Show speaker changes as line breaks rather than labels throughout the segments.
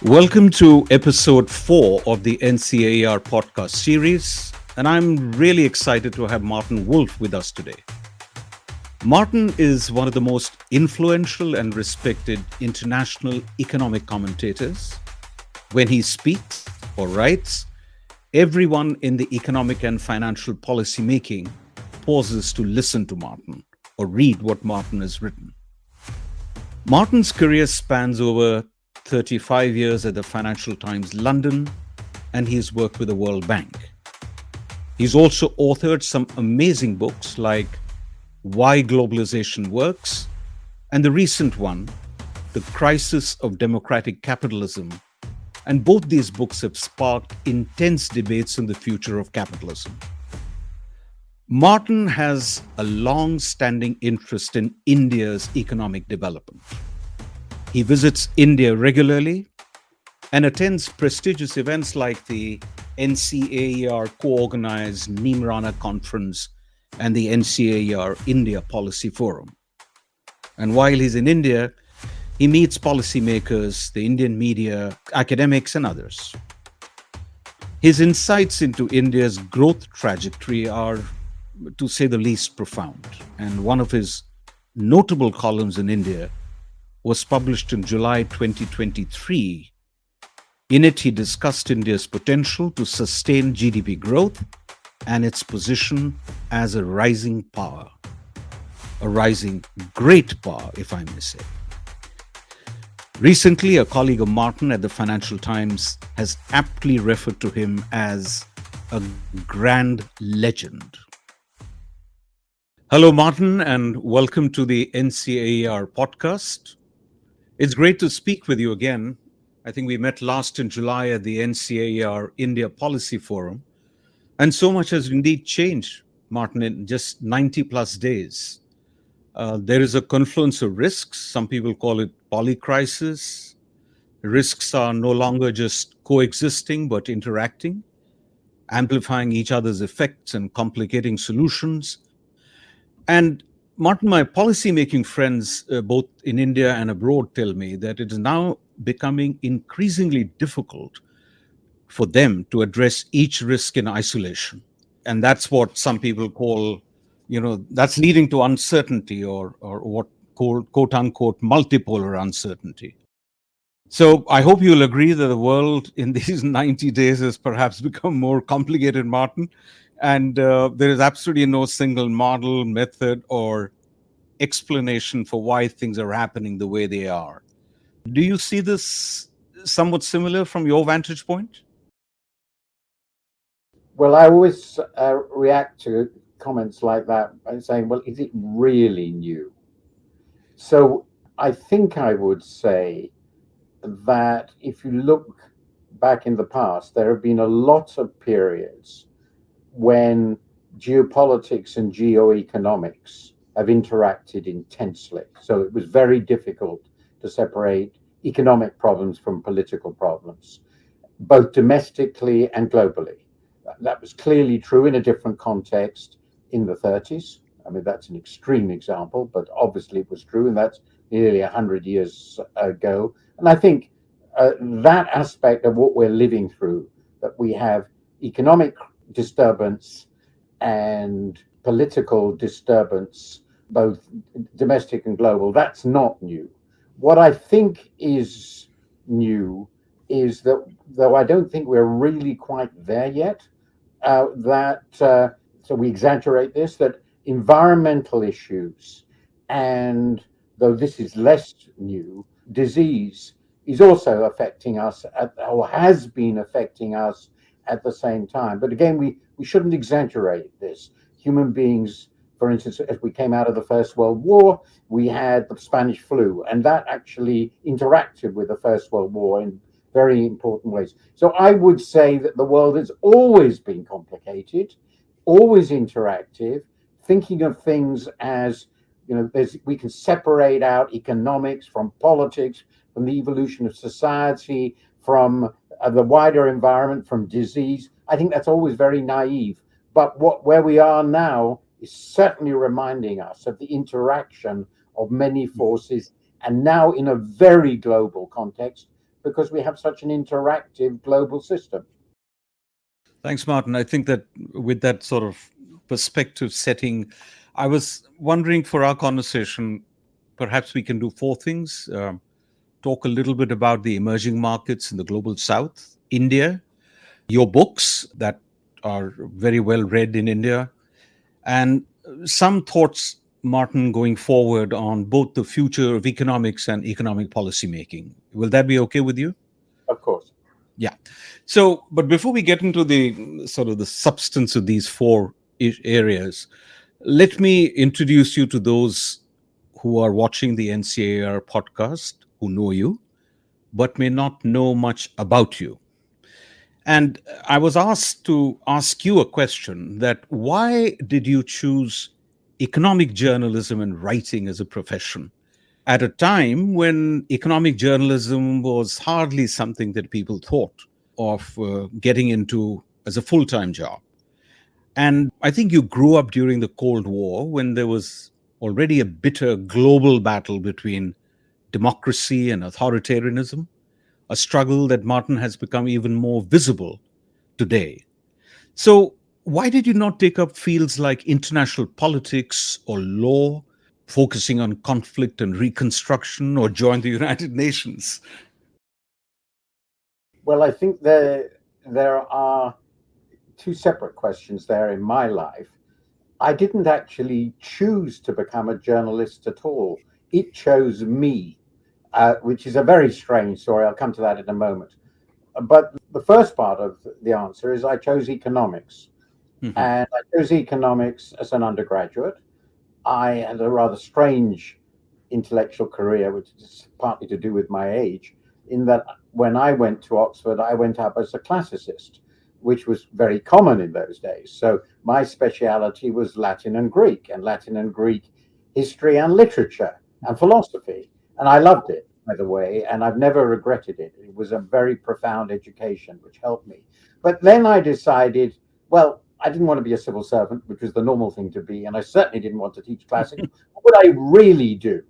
Welcome to episode 4 of the NCAER podcast series, and I'm really excited to have Martin Wolf with us today. Martin is one of the most influential and respected international economic commentators. When he speaks or writes, everyone in the economic and financial policy making pauses to listen to Martin or read what Martin has written. Martin's career spans over 35 years at the Financial Times London, and he's worked with the World Bank. He's also authored some amazing books like Why Globalization Works and the recent one, The Crisis of Democratic Capitalism. And both these books have sparked intense debates on the future of capitalism. Martin has a long-standing interest in India's economic development. He visits India regularly and attends prestigious events like the NCAER co-organized Neemrana Conference and the NCAER India Policy Forum. And while he's in India, he meets policymakers, the Indian media, academics, and others. His insights into India's growth trajectory are, to say the least, profound. And one of his notable columns in India was published in July 2023. In it, he discussed India's potential to sustain GDP growth and its position as a rising power, a rising great power, if I may say. Recently, a colleague of Martin at the Financial Times has aptly referred to him as a grand legend. Hello, Martin, and welcome to the NCAER podcast. It's great to speak with you again. I think we met last in July at the NCAER India Policy Forum. And so much has indeed changed, Martin, in just 90 plus days. There is a confluence of risks. Some people call it polycrisis. Risks are no longer just coexisting, but interacting, amplifying each other's effects and complicating solutions. And Martin, my policy-making friends, both in India and abroad, tell me that it is now becoming increasingly difficult for them to address each risk in isolation. And that's what some people call, that's leading to uncertainty or what called, quote unquote, multipolar uncertainty. So I hope you'll agree that the world in these 90 days has perhaps become more complicated, Martin. And there is absolutely no single model, method, or explanation for why things are happening the way they are. Do you see this somewhat similar from your vantage point?
Well, I always react to comments like that by saying, well, is it really new? So I think I would say that if you look back in the past, there have been a lot of periods when geopolitics and geoeconomics have interacted intensely. So it was very difficult to separate economic problems from political problems, both domestically and globally. That was clearly true in a different context in the 30s. I mean, that's an extreme example, but obviously it was true, and that's nearly 100 years ago. And I think that aspect of what we're living through, that we have economic disturbance and political disturbance, both domestic and global, that's not new. What I think is new is that, though I don't think we're really quite there yet, so we exaggerate this, that environmental issues, and though this is less new, disease is also affecting us or has been affecting us at the same time. But again, we shouldn't exaggerate this. Human beings, for instance, as we came out of the First World War, we had the Spanish flu, and that actually interacted with the First World War in very important ways. So I would say that the world has always been complicated, always interactive, thinking of things as, we can separate out economics from politics, from the evolution of society, from the wider environment, from disease. I think that's always very naive. But where we are now is certainly reminding us of the interaction of many forces, and now in a very global context, because we have such an interactive global system.
Thanks, Martin. I think that with that sort of perspective setting, I was wondering for our conversation, perhaps we can do four things. Talk a little bit about the emerging markets in the global south, India, your books that are very well read in India, and some thoughts, Martin, going forward on both the future of economics and economic policy making. Will that be okay with you?
Of course.
Yeah. So, but before we get into the sort of the substance of these four areas, let me introduce you to those who are watching the NCAER podcast, who know you, but may not know much about you. And I was asked to ask you a question that why did you choose economic journalism and writing as a profession at a time when economic journalism was hardly something that people thought of getting into as a full-time job? And I think you grew up during the Cold War when there was already a bitter global battle between democracy and authoritarianism, a struggle that, Martin, has become even more visible today. So, why did you not take up fields like international politics or law, focusing on conflict and reconstruction, or join the United Nations?
Well, I think there are two separate questions there in my life. I didn't actually choose to become a journalist at all. It chose me, which is a very strange story. I'll come to that in a moment. But the first part of the answer is I chose economics.
Mm-hmm.
And I chose economics as an undergraduate. I had a rather strange intellectual career, which is partly to do with my age, in that when I went to Oxford, I went up as a classicist, which was very common in those days. So my speciality was Latin and Greek history and literature and philosophy. And I loved it, by the way, and I've never regretted it. It was a very profound education, which helped me. But then I decided, well, I didn't want to be a civil servant, which was the normal thing to be, and I certainly didn't want to teach classics. What would I really do?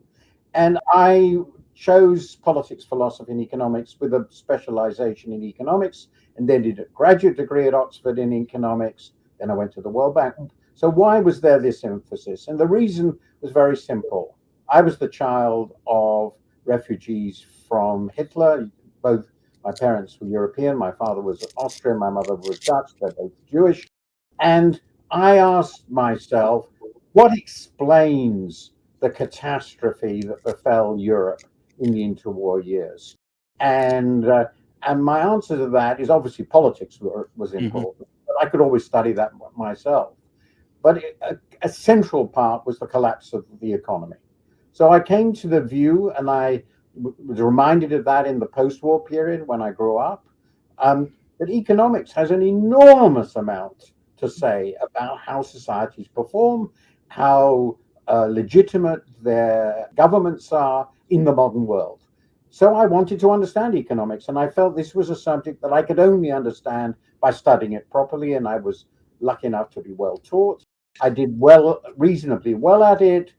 And I chose politics, philosophy, and economics with a specialization in economics, and then did a graduate degree at Oxford in economics. Then I went to the World Bank. So why was there this emphasis? And the reason was very simple. I was the child of refugees from Hitler. Both my parents were European. My father was Austrian. My mother was Dutch. They're both Jewish. And I asked myself, what explains the catastrophe that befell Europe in the interwar years? And my answer to that is obviously politics was important, but I could always study that myself. But a central part was the collapse of the economy. So I came to the view, and I was reminded of that in the post-war period when I grew up, that economics has an enormous amount to say about how societies perform, how legitimate their governments are in the modern world. So I wanted to understand economics, and I felt this was a subject that I could only understand by studying it properly, and I was lucky enough to be well taught. I did reasonably well at it,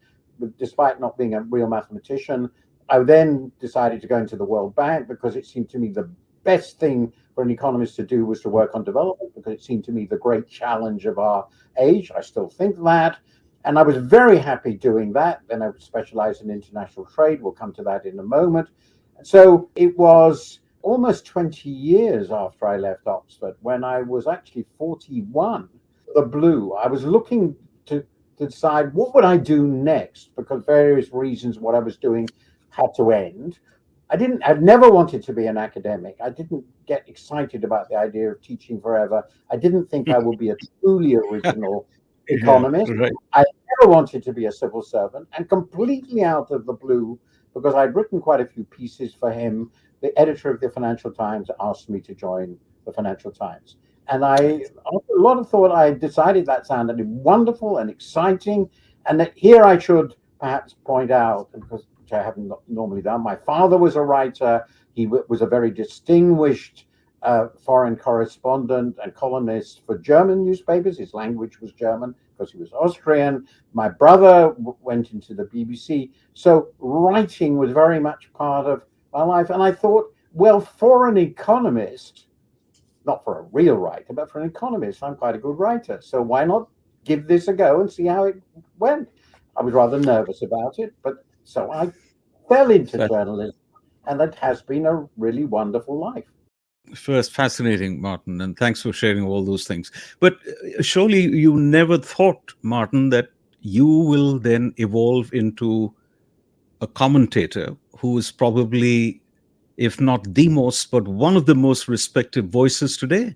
despite not being a real mathematician. I then decided to go into the World Bank because it seemed to me the best thing for an economist to do was to work on development, because it seemed to me the great challenge of our age. I still think that. And I was very happy doing that. Then I specialized in international trade. We'll come to that in a moment. So it was almost 20 years after I left Oxford, when I was actually 41, the blue. I was looking to decide what would I do next, because various reasons what I was doing had to end. I'd never wanted to be an academic. I didn't get excited about the idea of teaching forever. I didn't think I would be a truly original economist.
Yeah, right.
I never wanted to be a civil servant, and completely out of the blue, because I'd written quite a few pieces for him, the editor of the Financial Times asked me to join the Financial Times. And after a lot of thought, I decided that sounded wonderful and exciting. And that here I should perhaps point out, because which I haven't normally done, my father was a writer. He was a very distinguished foreign correspondent and columnist for German newspapers. His language was German because he was Austrian. My brother went into the BBC. So writing was very much part of my life. And I thought, Well, for an economist, not for a real writer, but for an economist, I'm quite a good writer. So why not give this a go and see how it went? I was rather nervous about it, but so I fell into journalism, and it has been a really wonderful life.
First, fascinating, Martin, and thanks for sharing all those things. But surely you never thought, Martin, that you will then evolve into a commentator who is probably, if not the most, but one of the most respected voices today.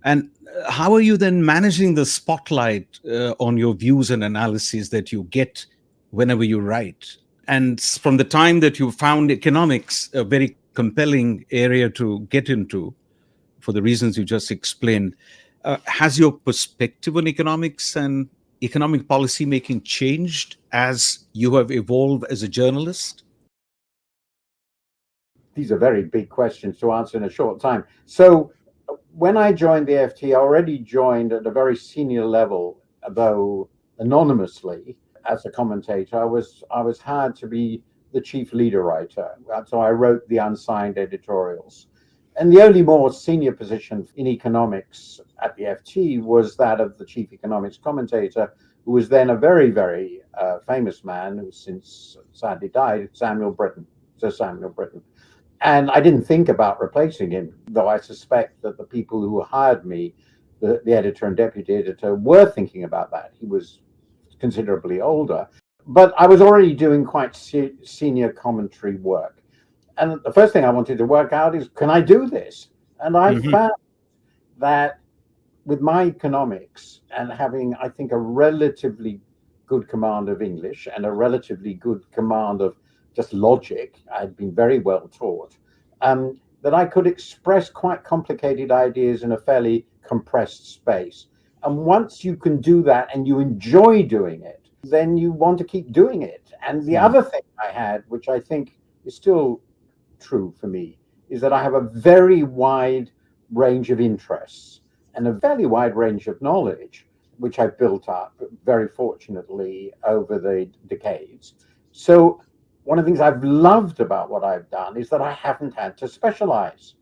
And how are you then managing the spotlight on your views and analyses that you get whenever you write? And from the time that you found economics a very compelling area to get into, for the reasons you just explained, has your perspective on economics and economic policy making changed as you have evolved as a journalist?
These are very big questions to answer in a short time. So when I joined the FT, I already joined at a very senior level, though anonymously, as a commentator. I was hired to be the chief leader writer. So I wrote the unsigned editorials. And the only more senior position in economics at the FT was that of the chief economics commentator, who was then a very, very famous man who since sadly died, Sir Samuel Britton. And I didn't think about replacing him, though I suspect that the people who hired me, the editor and deputy editor, were thinking about that. He was considerably older. But I was already doing quite senior commentary work. And the first thing I wanted to work out is, can I do this? And I found that with my economics and having, I think, a relatively good command of English and a relatively good command of just logic, I'd been very well taught, that I could express quite complicated ideas in a fairly compressed space. And once you can do that and you enjoy doing it, then you want to keep doing it. And the other thing I had, which I think is still true for me, is that I have a very wide range of interests and a fairly wide range of knowledge, which I've built up very fortunately over the decades. So one of the things I've loved about what I've done is that I haven't had to specialize,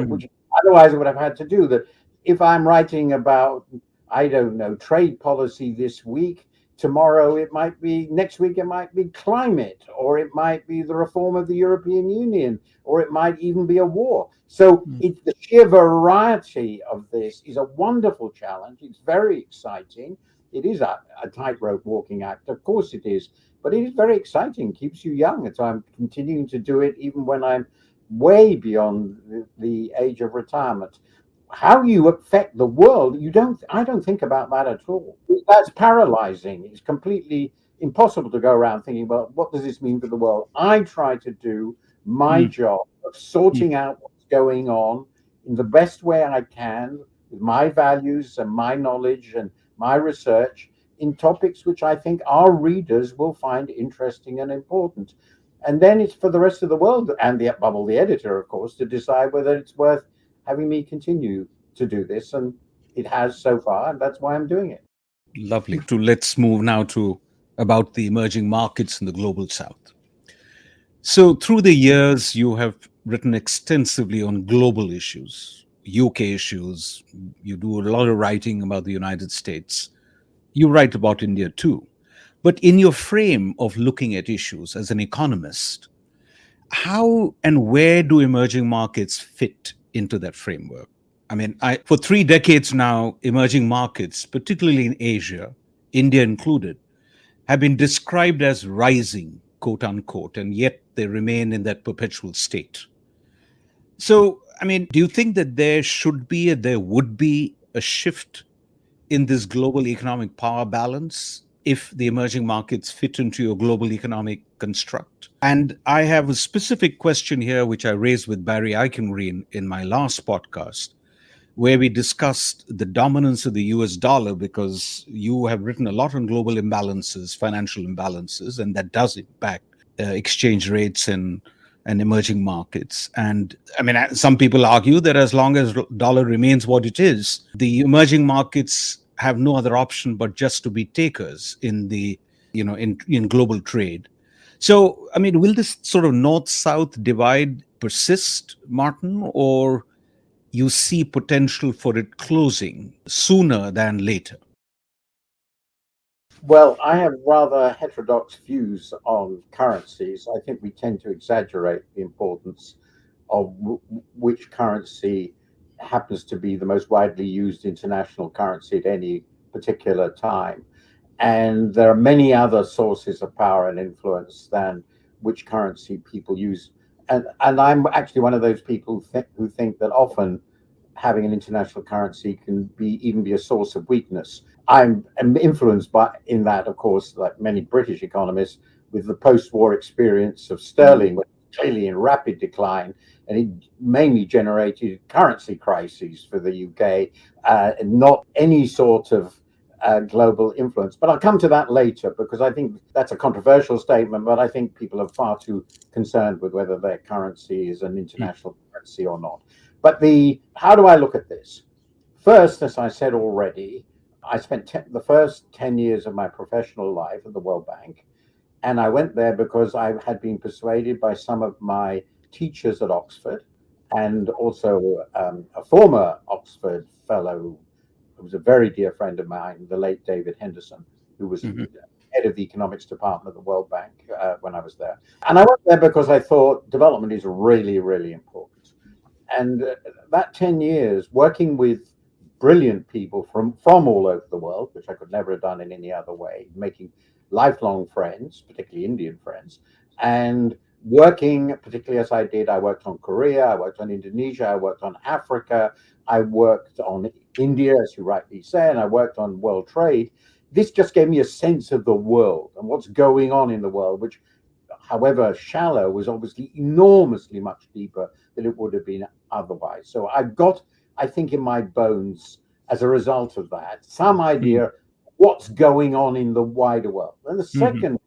which otherwise I would have had to do. That if I'm writing about, I don't know, trade policy this week, tomorrow it might be, next week it might be climate, or it might be the reform of the European Union, or it might even be a war. So the sheer variety of this is a wonderful challenge. It's very exciting. It is a tightrope walking act, of course it is, but it is very exciting, keeps you young. And so I'm continuing to do it even when I'm way beyond the age of retirement. How you affect the world, I don't think about that at all. That's paralyzing. It's completely impossible to go around thinking, well, what does this mean for the world? I try to do my job of sorting out what's going on in the best way I can with my values and my knowledge and my research in topics which I think our readers will find interesting and important. And then it's for the rest of the world, and above all the editor, of course, to decide whether it's worth having me continue to do this. And it has so far, and that's why I'm doing it.
Lovely. Let's move now to about the emerging markets in the global south. So through the years, you have written extensively on global issues, UK issues. You do a lot of writing about the United States. You write about India too. But in your frame of looking at issues as an economist, how and where do emerging markets fit into that framework? I mean, for 3 decades now, emerging markets, particularly in Asia, India included, have been described as rising, quote unquote, and yet they remain in that perpetual state. So, I mean, do you think that there would be a shift in this global economic power balance if the emerging markets fit into your global economic construct? And I have a specific question here, which I raised with Barry Eichengreen in my last podcast, where we discussed the dominance of the US dollar, because you have written a lot on global imbalances, financial imbalances, and that does impact exchange rates and emerging markets. And I mean, some people argue that as long as dollar remains what it is, the emerging markets have no other option but just to be takers in the, in global trade. So, I mean, will this sort of north-south divide persist, Martin, or you see potential for it closing sooner than later?
Well, I have rather heterodox views on currencies. I think we tend to exaggerate the importance of which currency happens to be the most widely used international currency at any particular time. And there are many other sources of power and influence than which currency people use. And I'm actually one of those people who think that often having an international currency can even be a source of weakness. I'm influenced by in that, of course, like many British economists, with the post-war experience of sterling, which was clearly in rapid decline, and it mainly generated currency crises for the UK, and not any sort of global influence. But I'll come to that later because I think that's a controversial statement, but I think people are far too concerned with whether their currency is an international currency or not. But how do I look at this? First, as I said already, I spent the first 10 years of my professional life at the World Bank, and I went there because I had been persuaded by some of my teachers at Oxford, and also a former Oxford fellow who was a very dear friend of mine, the late David Henderson, who was head of the economics department at the World Bank when I was there. And I went there because I thought development is really, really important. And that 10 years working with brilliant people from all over the world, which I could never have done in any other way, making lifelong friends, particularly Indian friends, and working, particularly as I did, I worked on Korea, I worked on Indonesia, I worked on Africa, I worked on India, as you rightly say, and I worked on world trade. This just gave me a sense of the world and what's going on in the world, which, however shallow, was obviously enormously much deeper than it would have been otherwise. So I've got, I think, in my bones, as a result of that, some idea what's going on in the wider world. And the second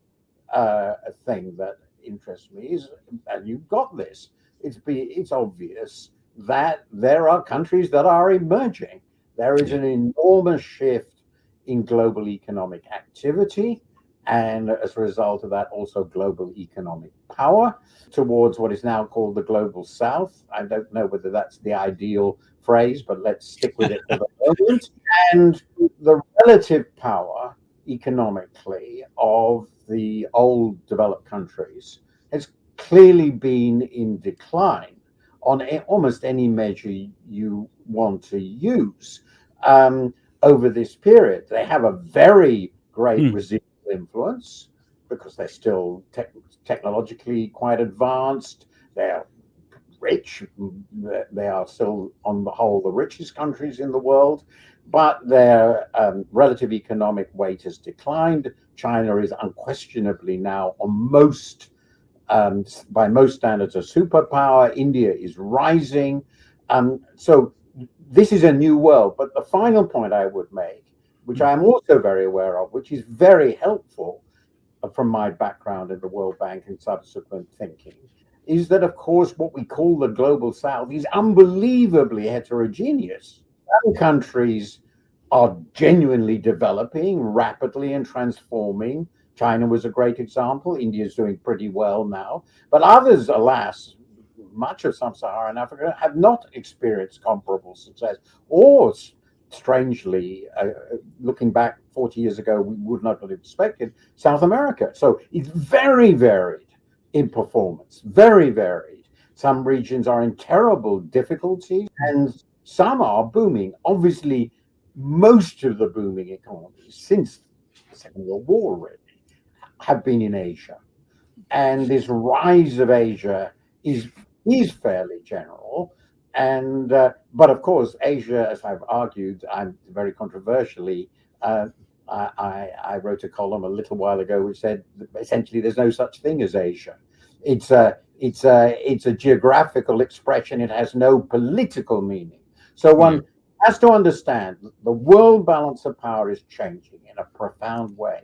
thing that interests me is, and you've got this, it's obvious that there are countries that are emerging. There is an enormous shift in global economic activity, and as a result of that, also global economic power towards what is now called the global south. I don't know whether that's the ideal phrase, but let's stick with it for the moment. And the relative power economically of the old developed countries has clearly been in decline on almost any measure you want to use over this period. They have a very great residual influence because they're still technologically quite advanced. They're rich. They are still, on the whole, the richest countries in the world, but their relative economic weight has declined. China is unquestionably now on by most standards, a superpower. India is rising. So this is a new world. But the final point I would make, which I am also very aware of, which is very helpful from my background in the World Bank and subsequent thinking, is that, of course, what we call the global south is unbelievably heterogeneous. Some countries are genuinely developing rapidly and transforming. China was a great example. India is doing pretty well now. But others, alas, much of sub-Saharan Africa, have not experienced comparable success. Or, strangely, looking back 40 years ago, we would not have expected South America. So it's very varied in performance, very varied. Some regions are in terrible difficulty and some are booming. Obviously, most of the booming economies since the Second World War really have been in Asia. And this rise of Asia is fairly general. And but of course, Asia, as I've argued, I'm very controversially, I wrote a column a little while ago which said essentially there's no such thing as Asia. It's a geographical expression. It has no political meaning. So one has to understand the world balance of power is changing in a profound way.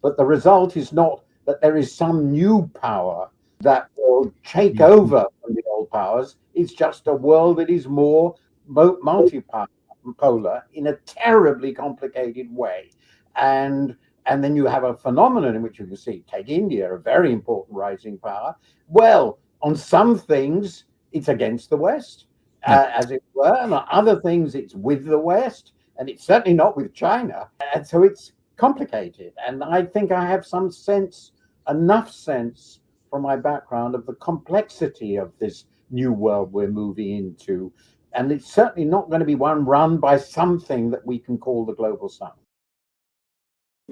But the result is not that there is some new power that will take over from the old powers. It's just a world that is more multipolar in a terribly complicated way. And then you have a phenomenon in which you can see, take India, a very important rising power. Well, on some things, it's against the West,
Yeah.
as it were, and other things it's with the West, and it's certainly not with China. And so it's complicated. And I think I have some sense, enough sense from my background of the complexity of this new world we're moving into. And it's certainly not going to be one run by something that we can call the global south.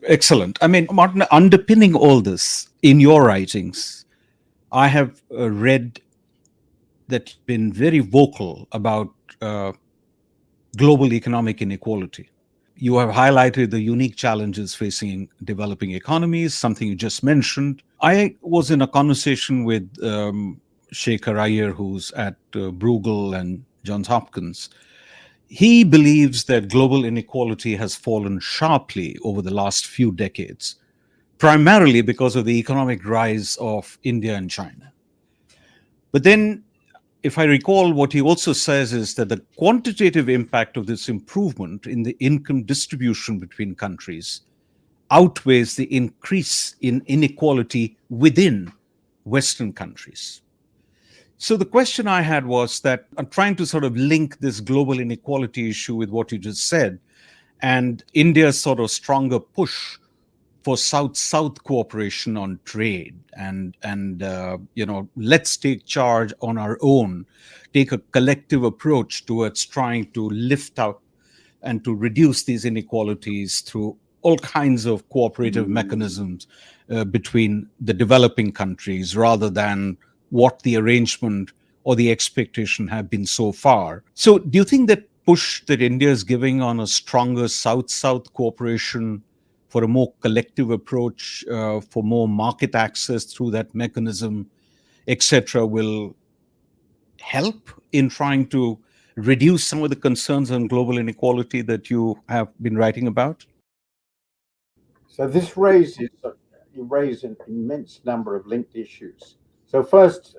Excellent. I mean, Martin, underpinning all this in your writings, I have read that you've been very vocal about global economic inequality. You have highlighted the unique challenges facing developing economies, something you just mentioned. I was in a conversation with Shekhar Iyer, who's at Bruegel and Johns Hopkins. He believes that global inequality has fallen sharply over the last few decades, primarily because of the economic rise of India and China. But then, if I recall, what he also says is that the quantitative impact of this improvement in the income distribution between countries outweighs the increase in inequality within Western countries. So the question I had was that I'm trying to sort of link this global inequality issue with what you just said and India's sort of stronger push for South-South cooperation on trade and let's take charge on our own, take a collective approach towards trying to lift up and to reduce these inequalities through all kinds of cooperative mechanisms between the developing countries rather than what the arrangement or the expectation have been so far. So do you think that push that India is giving on a stronger South-South cooperation for a more collective approach, for more market access through that mechanism, etc., will help in trying to reduce some of the concerns on global inequality that you have been writing about?
So this raises you raise an immense number of linked issues. So first,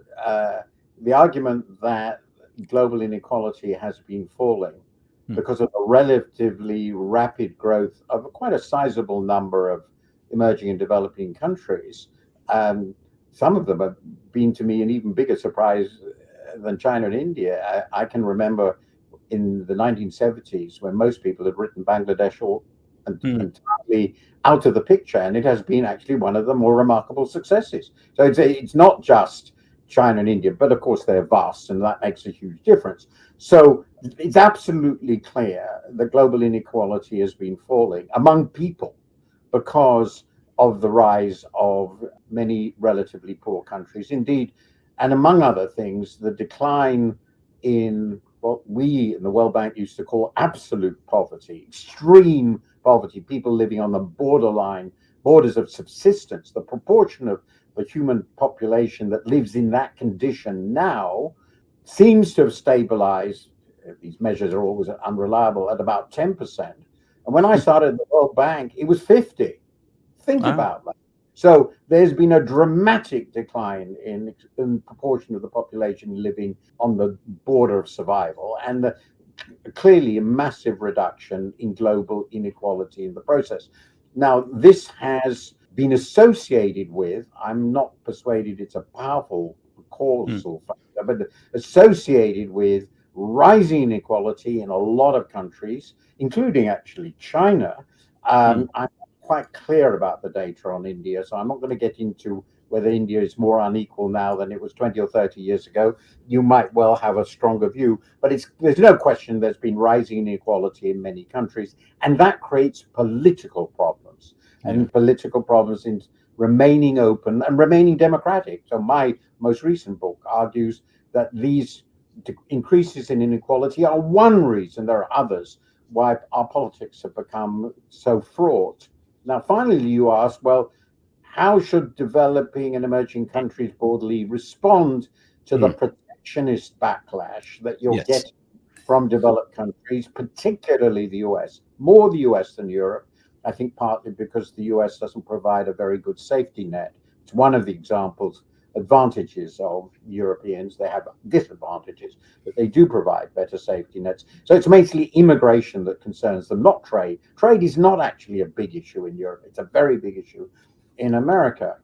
the argument that global inequality has been falling because of a relatively rapid growth of quite a sizable number of emerging and developing countries. Some of them have been to me an even bigger surprise than China and India. I can remember in the 1970s when most people had written Bangladesh entirely out of the picture, and it has been actually one of the more remarkable successes. So it's not just China and India, but of course they're vast, and that makes a huge difference. So it's absolutely clear that global inequality has been falling among people because of the rise of many relatively poor countries. Indeed, and among other things, the decline in what we in the World Bank used to call absolute poverty, extreme poverty, people living on the borders of subsistence, the proportion of the human population that lives in that condition now seems to have stabilized. These measures are always unreliable, at about 10%. And when I started at the World Bank, it was 50. Think about that. So there's been a dramatic decline in proportion of the population living on the border of survival, and clearly a massive reduction in global inequality in the process. Now, this has been associated with, I'm not persuaded it's a powerful causal factor, but associated with rising inequality in a lot of countries, including actually China. I'm quite clear about the data on India, so I'm not going to get into whether India is more unequal now than it was 20 or 30 years ago. You might well have a stronger view, but there's no question there's been rising inequality in many countries, and that creates political problems, and political problems in remaining open and remaining democratic. So my most recent book argues that these increases in inequality are one reason, there are others, why our politics have become so fraught. Now, finally, you ask, well, how should developing and emerging countries broadly respond to the protectionist backlash that you're getting from developed countries, particularly the US, more the US than Europe? I think partly because the US doesn't provide a very good safety net. It's one of the advantages of Europeans. They have disadvantages, but they do provide better safety nets. So it's mainly immigration that concerns them, not trade. Trade is not actually a big issue in Europe. It's a very big issue in America.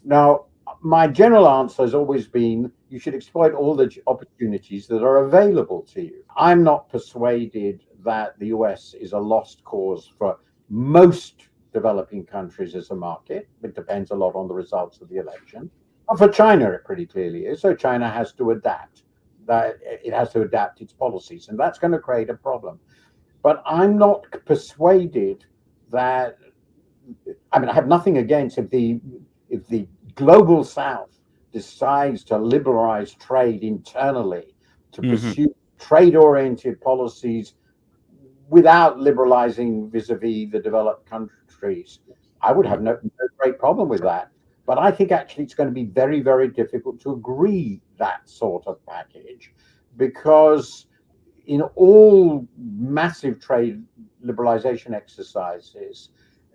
Now, my general answer has always been you should exploit all the opportunities that are available to you. I'm not persuaded that the US is a lost cause for most developing countries as a market. It depends a lot on the results of the election. But for China, it pretty clearly is. So China has to adapt. That it has to adapt its policies, and that's going to create a problem. But I'm not persuaded that. I mean, I have nothing against if the global South decides to liberalize trade internally, to pursue trade-oriented policies without liberalizing vis-a-vis the developed countries. I would have no great problem with that. But I think actually it's going to be very, very difficult to agree that sort of package, because in all massive trade liberalization exercises,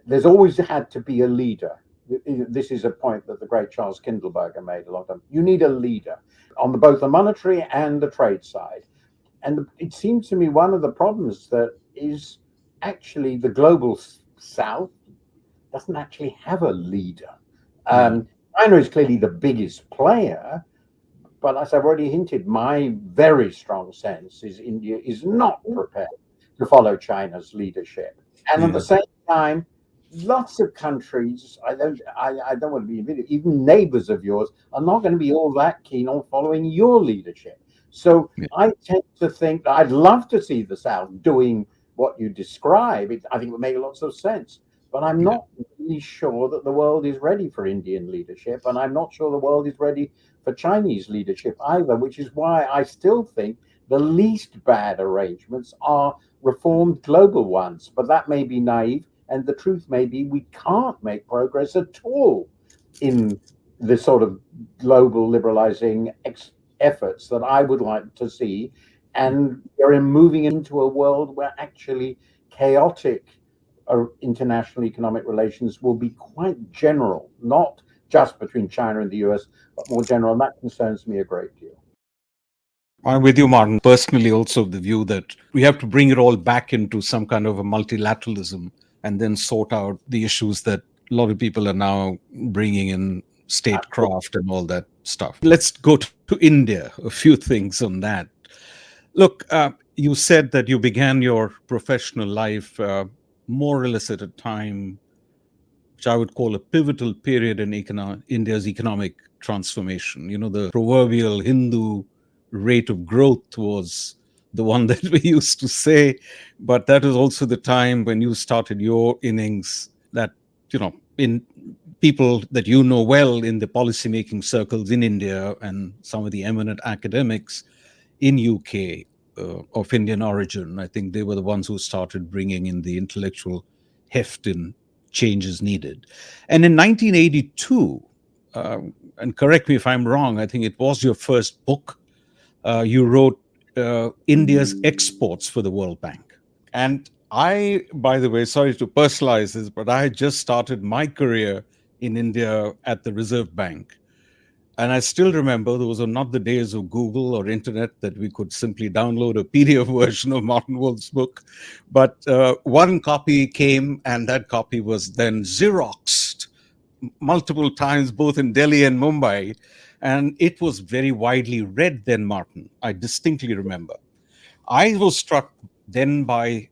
there's always had to be a leader. This is a point that the great Charles Kindleberger made a long time. You need a leader on both the monetary and the trade side. And it seems to me one of the problems that is actually the global South doesn't actually have a leader. China is clearly the biggest player, but as I've already hinted, my very strong sense is India is not prepared to follow China's leadership. And at the same time, lots of countries, I don't want to be invidious, even neighbors of yours are not going to be all that keen on following your leadership. So I tend to think that I'd love to see the South doing what you describe. I think it would make lots of sense. But I'm not really sure that the world is ready for Indian leadership, and I'm not sure the world is ready for Chinese leadership either, which is why I still think the least bad arrangements are reformed global ones. But that may be naive, and the truth may be we can't make progress at all in the sort of global liberalizing efforts that I would like to see. And we're moving into a world where actually chaotic international economic relations will be quite general, not just between China and the US, but more general. And that concerns me a great deal.
I'm with you, Martin. Personally, also the view that we have to bring it all back into some kind of a multilateralism and then sort out the issues that a lot of people are now bringing in statecraft and all that stuff. Let's go to India. A few things on that. Look, you said that you began your professional life more or less at a time which I would call a pivotal period in India's economic transformation. You know, the proverbial Hindu rate of growth was the one that we used to say, but that was also the time when you started your innings that, in people that you know well in the policymaking circles in India and some of the eminent academics in UK of Indian origin. I think they were the ones who started bringing in the intellectual heft in changes needed. And in 1982, and correct me if I'm wrong, I think it was your first book, you wrote India's Exports for the World Bank. And I, by the way, sorry to personalize this, but I had just started my career in India at the Reserve Bank. And I still remember those were not the days of Google or internet that we could simply download a PDF version of Martin Wolf's book. But one copy came, and that copy was then Xeroxed multiple times, both in Delhi and Mumbai. And it was very widely read then, Martin. I distinctly remember. I was struck then by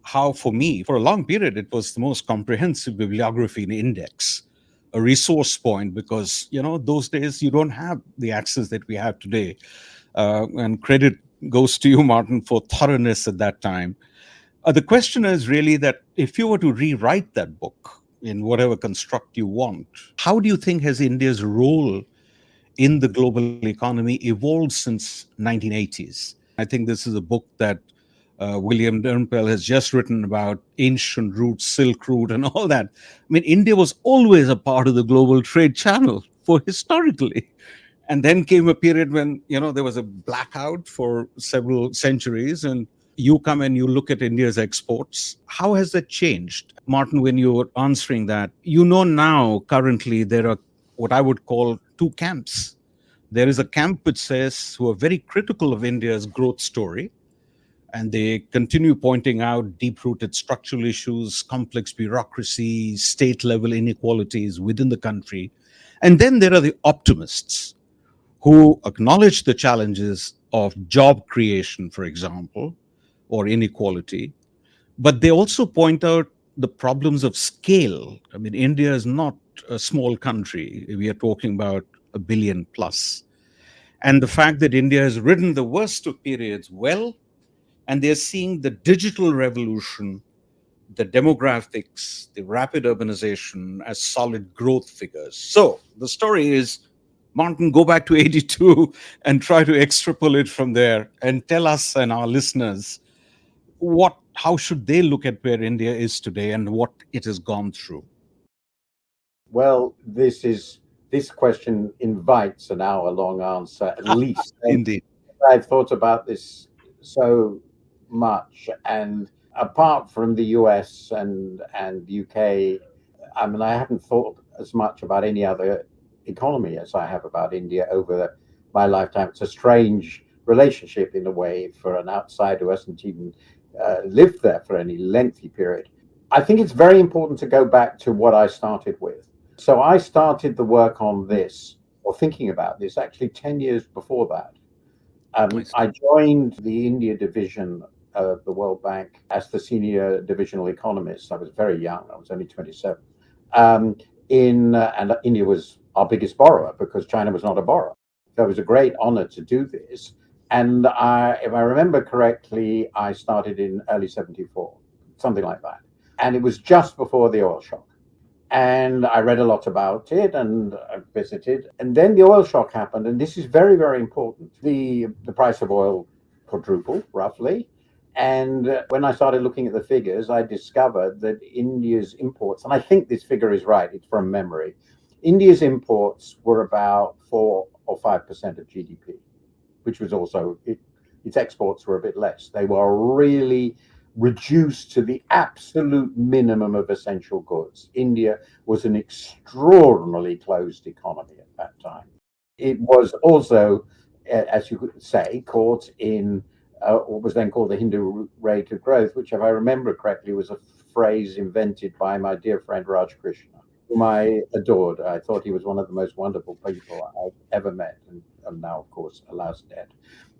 how, for me, for a long period, it was the most comprehensive bibliography in index, a resource point, because, those days you don't have the access that we have today. And credit goes to you, Martin, for thoroughness at that time. The question is really that if you were to rewrite that book in whatever construct you want, how do you think has India's role in the global economy evolved since 1980s? I think this is a book that William Durnpel has just written about ancient routes, Silk Route, and all that. I mean, India was always a part of the global trade channel for historically. And then came a period when, there was a blackout for several centuries, and you come and you look at India's exports. How has that changed? Martin, when you were answering that, now currently there are what I would call two camps. There is a camp which says, who are very critical of India's growth story, and they continue pointing out deep-rooted structural issues, complex bureaucracy, state-level inequalities within the country. And then there are the optimists who acknowledge the challenges of job creation, for example, or inequality, but they also point out the problems of scale. I mean, India is not a small country. We are talking about a billion plus. And the fact that India has ridden the worst of periods well, and they're seeing the digital revolution, the demographics, the rapid urbanization as solid growth figures. So the story is, Martin, go back to 82 and try to extrapolate from there and tell us and our listeners how should they look at where India is today and what it has gone through.
Well, this question invites an hour-long answer at least.
Indeed.
I've thought about this so much, and apart from the US and UK, I mean, I haven't thought as much about any other economy as I have about India over my lifetime. It's a strange relationship in a way for an outsider who hasn't even lived there for any lengthy period. I think it's very important to go back to what I started with. So I started the work on this, or thinking about this, actually 10 years before that. I joined the India division of the World Bank as the senior divisional economist. I was very young. I was only 27. And India was our biggest borrower because China was not a borrower. So it was a great honor to do this. And if I remember correctly, I started in early 74, something like that. And it was just before the oil shock. And I read a lot about it and I visited. And then the oil shock happened. And this is very, very important. The price of oil quadrupled, roughly. And when I started looking at the figures, I discovered that India's imports, and I think this figure is right, it's from memory, India's imports were about 4 or 5% of GDP, which was also, its exports were a bit less. They were really reduced to the absolute minimum of essential goods. India was an extraordinarily closed economy at that time. It was also, as you could say, caught in what was then called the Hindu rate of growth, which, if I remember correctly, was a phrase invented by my dear friend Raj Krishna, whom I adored. I thought he was one of the most wonderful people I've ever met, and now, of course, alas, dead.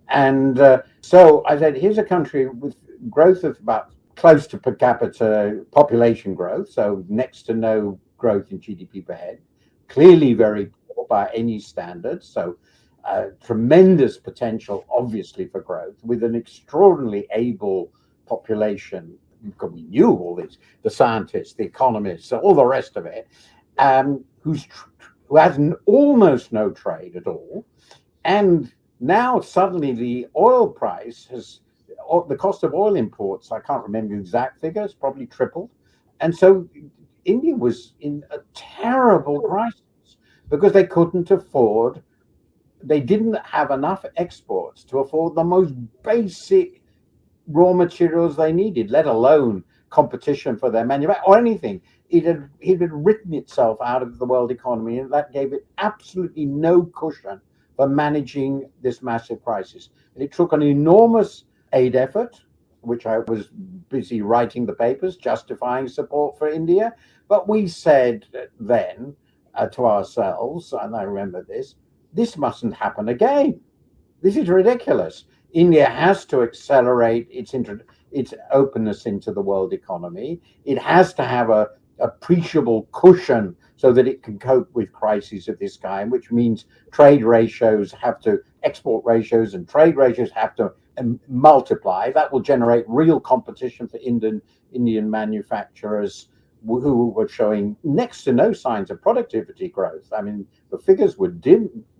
And so I said, here's a country with growth of about close to per capita population growth, so next to no growth in GDP per head, clearly very poor by any standards, so tremendous potential, obviously, for growth, with an extraordinarily able population. We knew all this, the scientists, the economists, all the rest of it, who has almost no trade at all. And now suddenly the oil price the cost of oil imports, I can't remember the exact figures, probably tripled. And so India was in a terrible crisis because they didn't have enough exports to afford the most basic raw materials they needed, let alone competition for their manufacturing or anything. It had written itself out of the world economy, and that gave it absolutely no cushion for managing this massive crisis. And it took an enormous aid effort, which I was busy writing the papers justifying support for India. But we said then to ourselves, and I remember this mustn't happen again. This is ridiculous. India has to accelerate its openness into the world economy. It has to have a appreciable cushion so that it can cope with crises of this kind, which means export ratios and trade ratios have to multiply. That will generate real competition for Indian manufacturers who were showing next to no signs of productivity growth. I mean, the figures were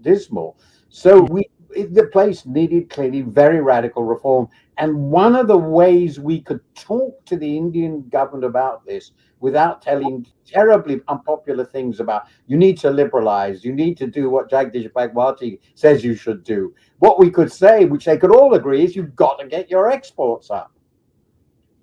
dismal. So the place needed clearly very radical reform. And one of the ways we could talk to the Indian government about this without telling terribly unpopular things about, you need to liberalize, you need to do what Jagdish Bhagwati says you should do. What we could say, which they could all agree, is you've got to get your exports up.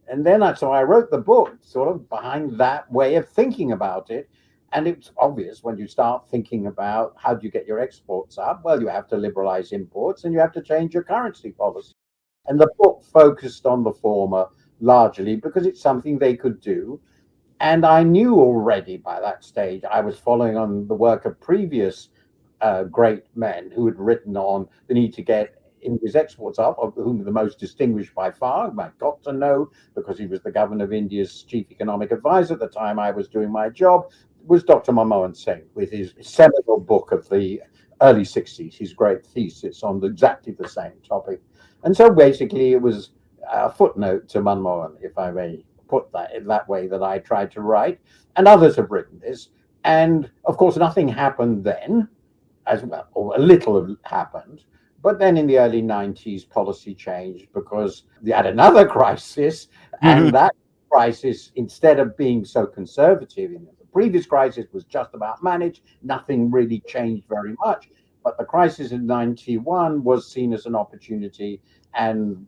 And then so I wrote the book sort of behind that way of thinking about it. And it's obvious when you start thinking about how do you get your exports up? Well, you have to liberalize imports and you have to change your currency policy. And the book focused on the former largely because it's something they could do. And I knew already by that stage, I was following on the work of previous great men who had written on the need to get India's exports up, of whom the most distinguished by far, I got to know because he was the governor of India's chief economic advisor at the time I was doing my job, was Dr. Manmohan Singh with his seminal book of the early 60s, his great thesis on exactly the same topic. And so basically it was a footnote to Manmohan, if I may put that in that way, that I tried to write. And others have written this. And of course, nothing happened then, as well, or a little happened. But then in the early 90s, policy changed because we had another crisis. And that crisis, instead of being so conservative, in the previous crisis was just about managed, nothing really changed very much. But the crisis in 91 was seen as an opportunity. And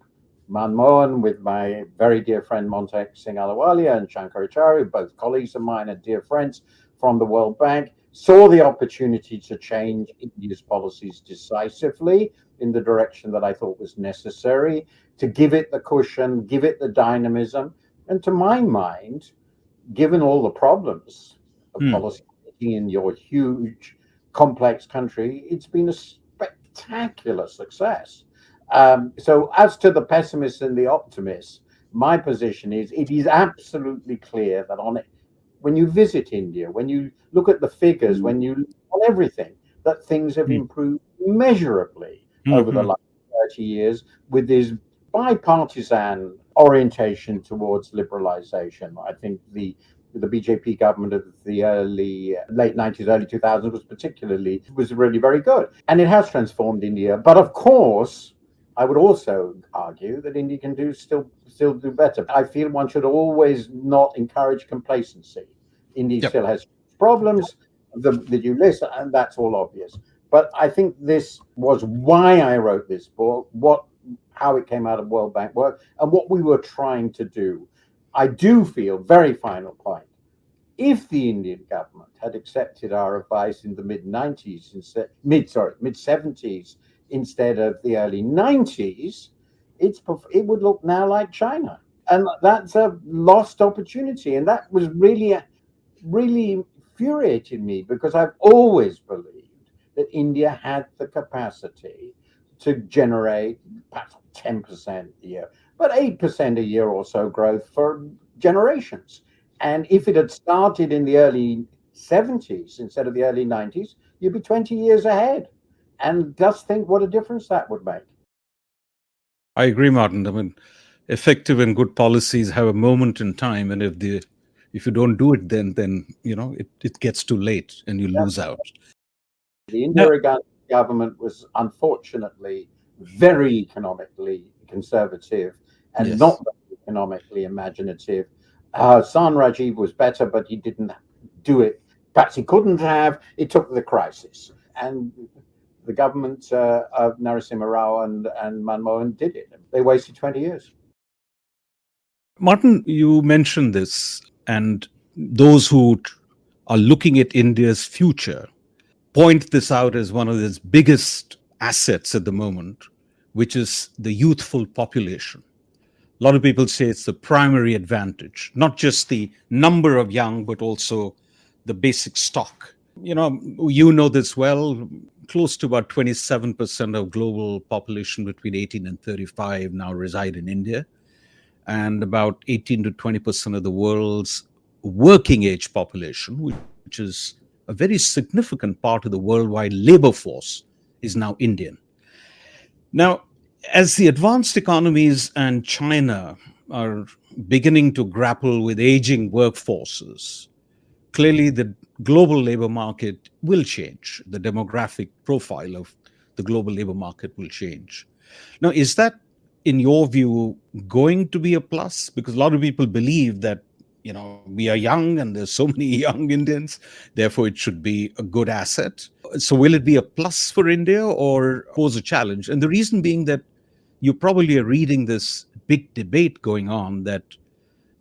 Manmohan, with my very dear friend Montek Singh Ahluwalia and Shankaracharya, both colleagues of mine and dear friends from the World Bank, saw the opportunity to change India's policies decisively in the direction that I thought was necessary, to give it the cushion, give it the dynamism. And to my mind, given all the problems of policy making in your huge, complex country, it's been a spectacular success. So as to the pessimists and the optimists, my position is it is absolutely clear that on it, when you visit India, when you look at the figures, when you look on everything, that things have improved measurably over the last 30 years with this bipartisan orientation towards liberalization. I think the BJP government of the late 90s, early 2000s was really very good. And it has transformed India. But of course, I would also argue that India can still do better. I feel one should always not encourage complacency. India still has problems that you list, and that's all obvious. But I think this was why I wrote this book, how it came out of World Bank work, and what we were trying to do. I do feel, very final point, if the Indian government had accepted our advice in the mid-90s, mid-70s, instead of the early 90s, it would look now like China. And that's a lost opportunity. And that was really infuriated me because I've always believed that India had the capacity to generate perhaps 10% a year, but 8% a year or so growth for generations. And if it had started in the early 70s instead of the early 90s, you'd be 20 years ahead. And just think what a difference that would make.
I agree, Martin. I mean, effective and good policies have a moment in time, and if you don't do it, then it gets too late and you lose out.
The Indira Gandhi government was unfortunately very economically conservative and not very economically imaginative. San Rajiv was better, but he didn't do it. Perhaps he couldn't have. It took the crisis. And the government of Narasimha Rao and Manmohan did it. They wasted 20 years.
Martin, you mentioned this, and those who are looking at India's future point this out as one of its biggest assets at the moment, which is the youthful population. A lot of people say it's the primary advantage, not just the number of young, but also the basic stock. You know this well, close to about 27% of global population between 18 and 35 now reside in India. And about 18 to 20% of the world's working age population, which is a very significant part of the worldwide labor force, is now Indian. Now, as the advanced economies and China are beginning to grapple with aging workforces, clearly the global labor market will change. The demographic profile of the global labor market will change. Now, is that, in your view, going to be a plus? Because a lot of people believe that, we are young and there's so many young Indians, therefore it should be a good asset. So will it be a plus for India or pose a challenge? And the reason being that you probably are reading this big debate going on that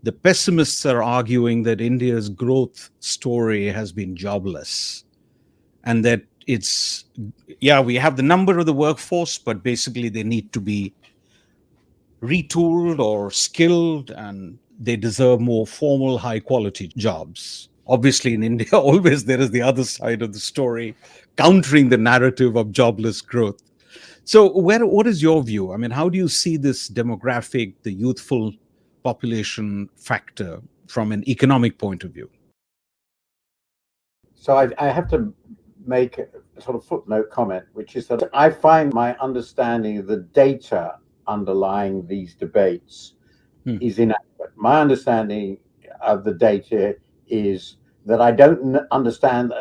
the pessimists are arguing that India's growth story has been jobless and that we have the number of the workforce, but basically they need to be retooled or skilled, and they deserve more formal, high quality jobs. Obviously, in India, always there is the other side of the story, countering the narrative of jobless growth. So, what is your view? I mean, how do you see this demographic, the youthful population factor from an economic point of view?
So I have to make a sort of footnote comment, which is that I find my understanding of the data underlying these debates is inadequate. My understanding of the data is that I don't understand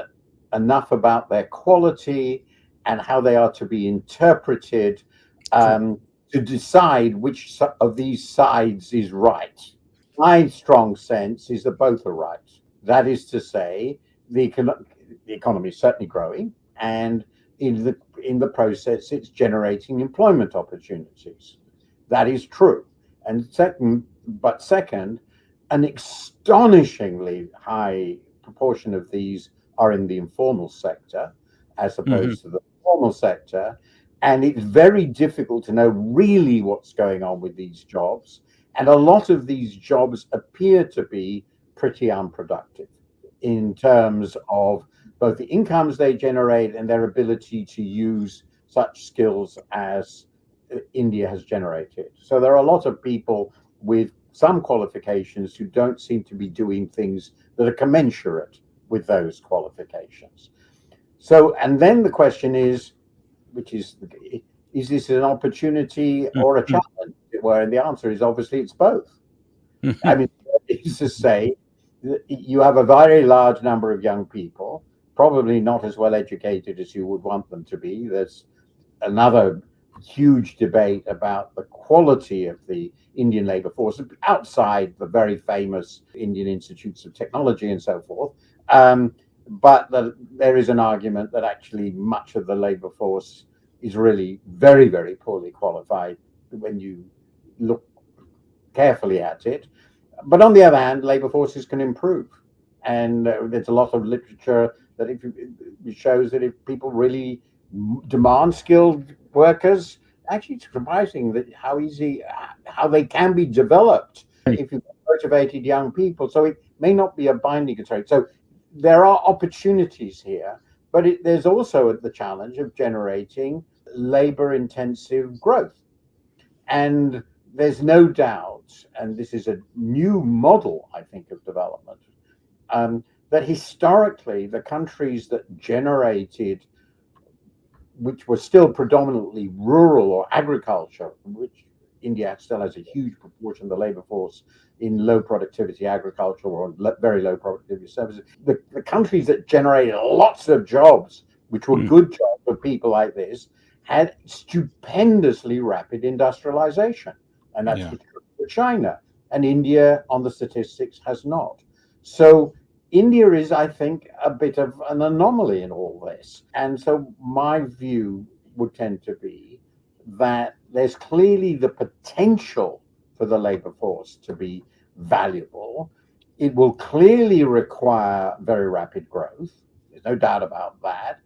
enough about their quality and how they are to be interpreted to decide which of these sides is right. My strong sense is that both are right. That is to say, the economy is certainly growing, and in the process, it's generating employment opportunities. That is true. And second, an astonishingly high proportion of these are in the informal sector, as opposed to the formal sector. And it's very difficult to know really what's going on with these jobs. And a lot of these jobs appear to be pretty unproductive in terms of both the incomes they generate and their ability to use such skills as India has generated. So there are a lot of people with some qualifications who don't seem to be doing things that are commensurate with those qualifications. So, and then the question is, which is this an opportunity or a challenge? Where and the answer is obviously it's both. I mean, it's to say you have a very large number of young people, probably not as well educated as you would want them to be. There's another huge debate about the quality of the Indian labor force outside the very famous Indian Institutes of Technology and so forth. But there is an argument that actually much of the labor force is really very, very poorly qualified when you look carefully at it. But on the other hand, labor forces can improve. And there's a lot of literature that it shows that if people really demand skilled workers, actually it's surprising that how they can be developed if you've got motivated young people. So it may not be a binding constraint. So there are opportunities here, but there's also the challenge of generating labor intensive growth. And there's no doubt, and this is a new model, I think, of development, that historically the countries that generated, which were still predominantly rural or agriculture, which India still has a huge proportion of the labor force in low productivity agriculture or very low productivity services. The countries that generated lots of jobs, which were good jobs for people like this, had stupendously rapid industrialization. And that's true for China. And India, on the statistics, has not. So India is, I think, a bit of an anomaly in all this. And so my view would tend to be that there's clearly the potential for the labor force to be valuable. It will clearly require very rapid growth. There's no doubt about that.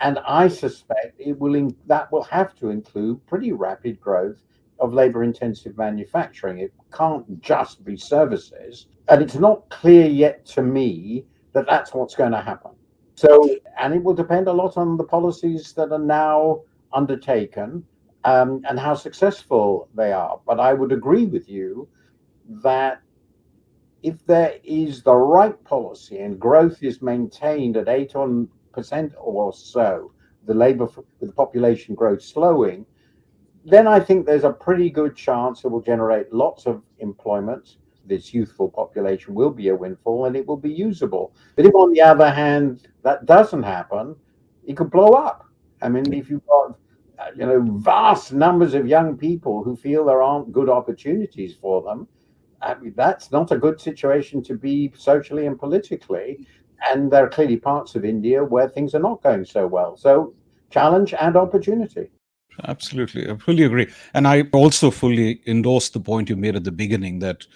And I suspect that will have to include pretty rapid growth of labor intensive manufacturing. It can't just be services. And it's not clear yet to me that that's what's going to happen. So, and it will depend a lot on the policies that are now undertaken and how successful they are. But I would agree with you that if there is the right policy and growth is maintained at 8% or so, with the population growth slowing, then I think there's a pretty good chance it will generate lots of employment. This youthful population will be a windfall and it will be usable. But if, on the other hand, that doesn't happen, it could blow up. I mean, if you've got vast numbers of young people who feel there aren't good opportunities for them, I mean, that's not a good situation to be socially and politically. And there are clearly parts of India where things are not going so well. So challenge and opportunity.
Absolutely. I fully agree. And I also fully endorse the point you made at the beginning that,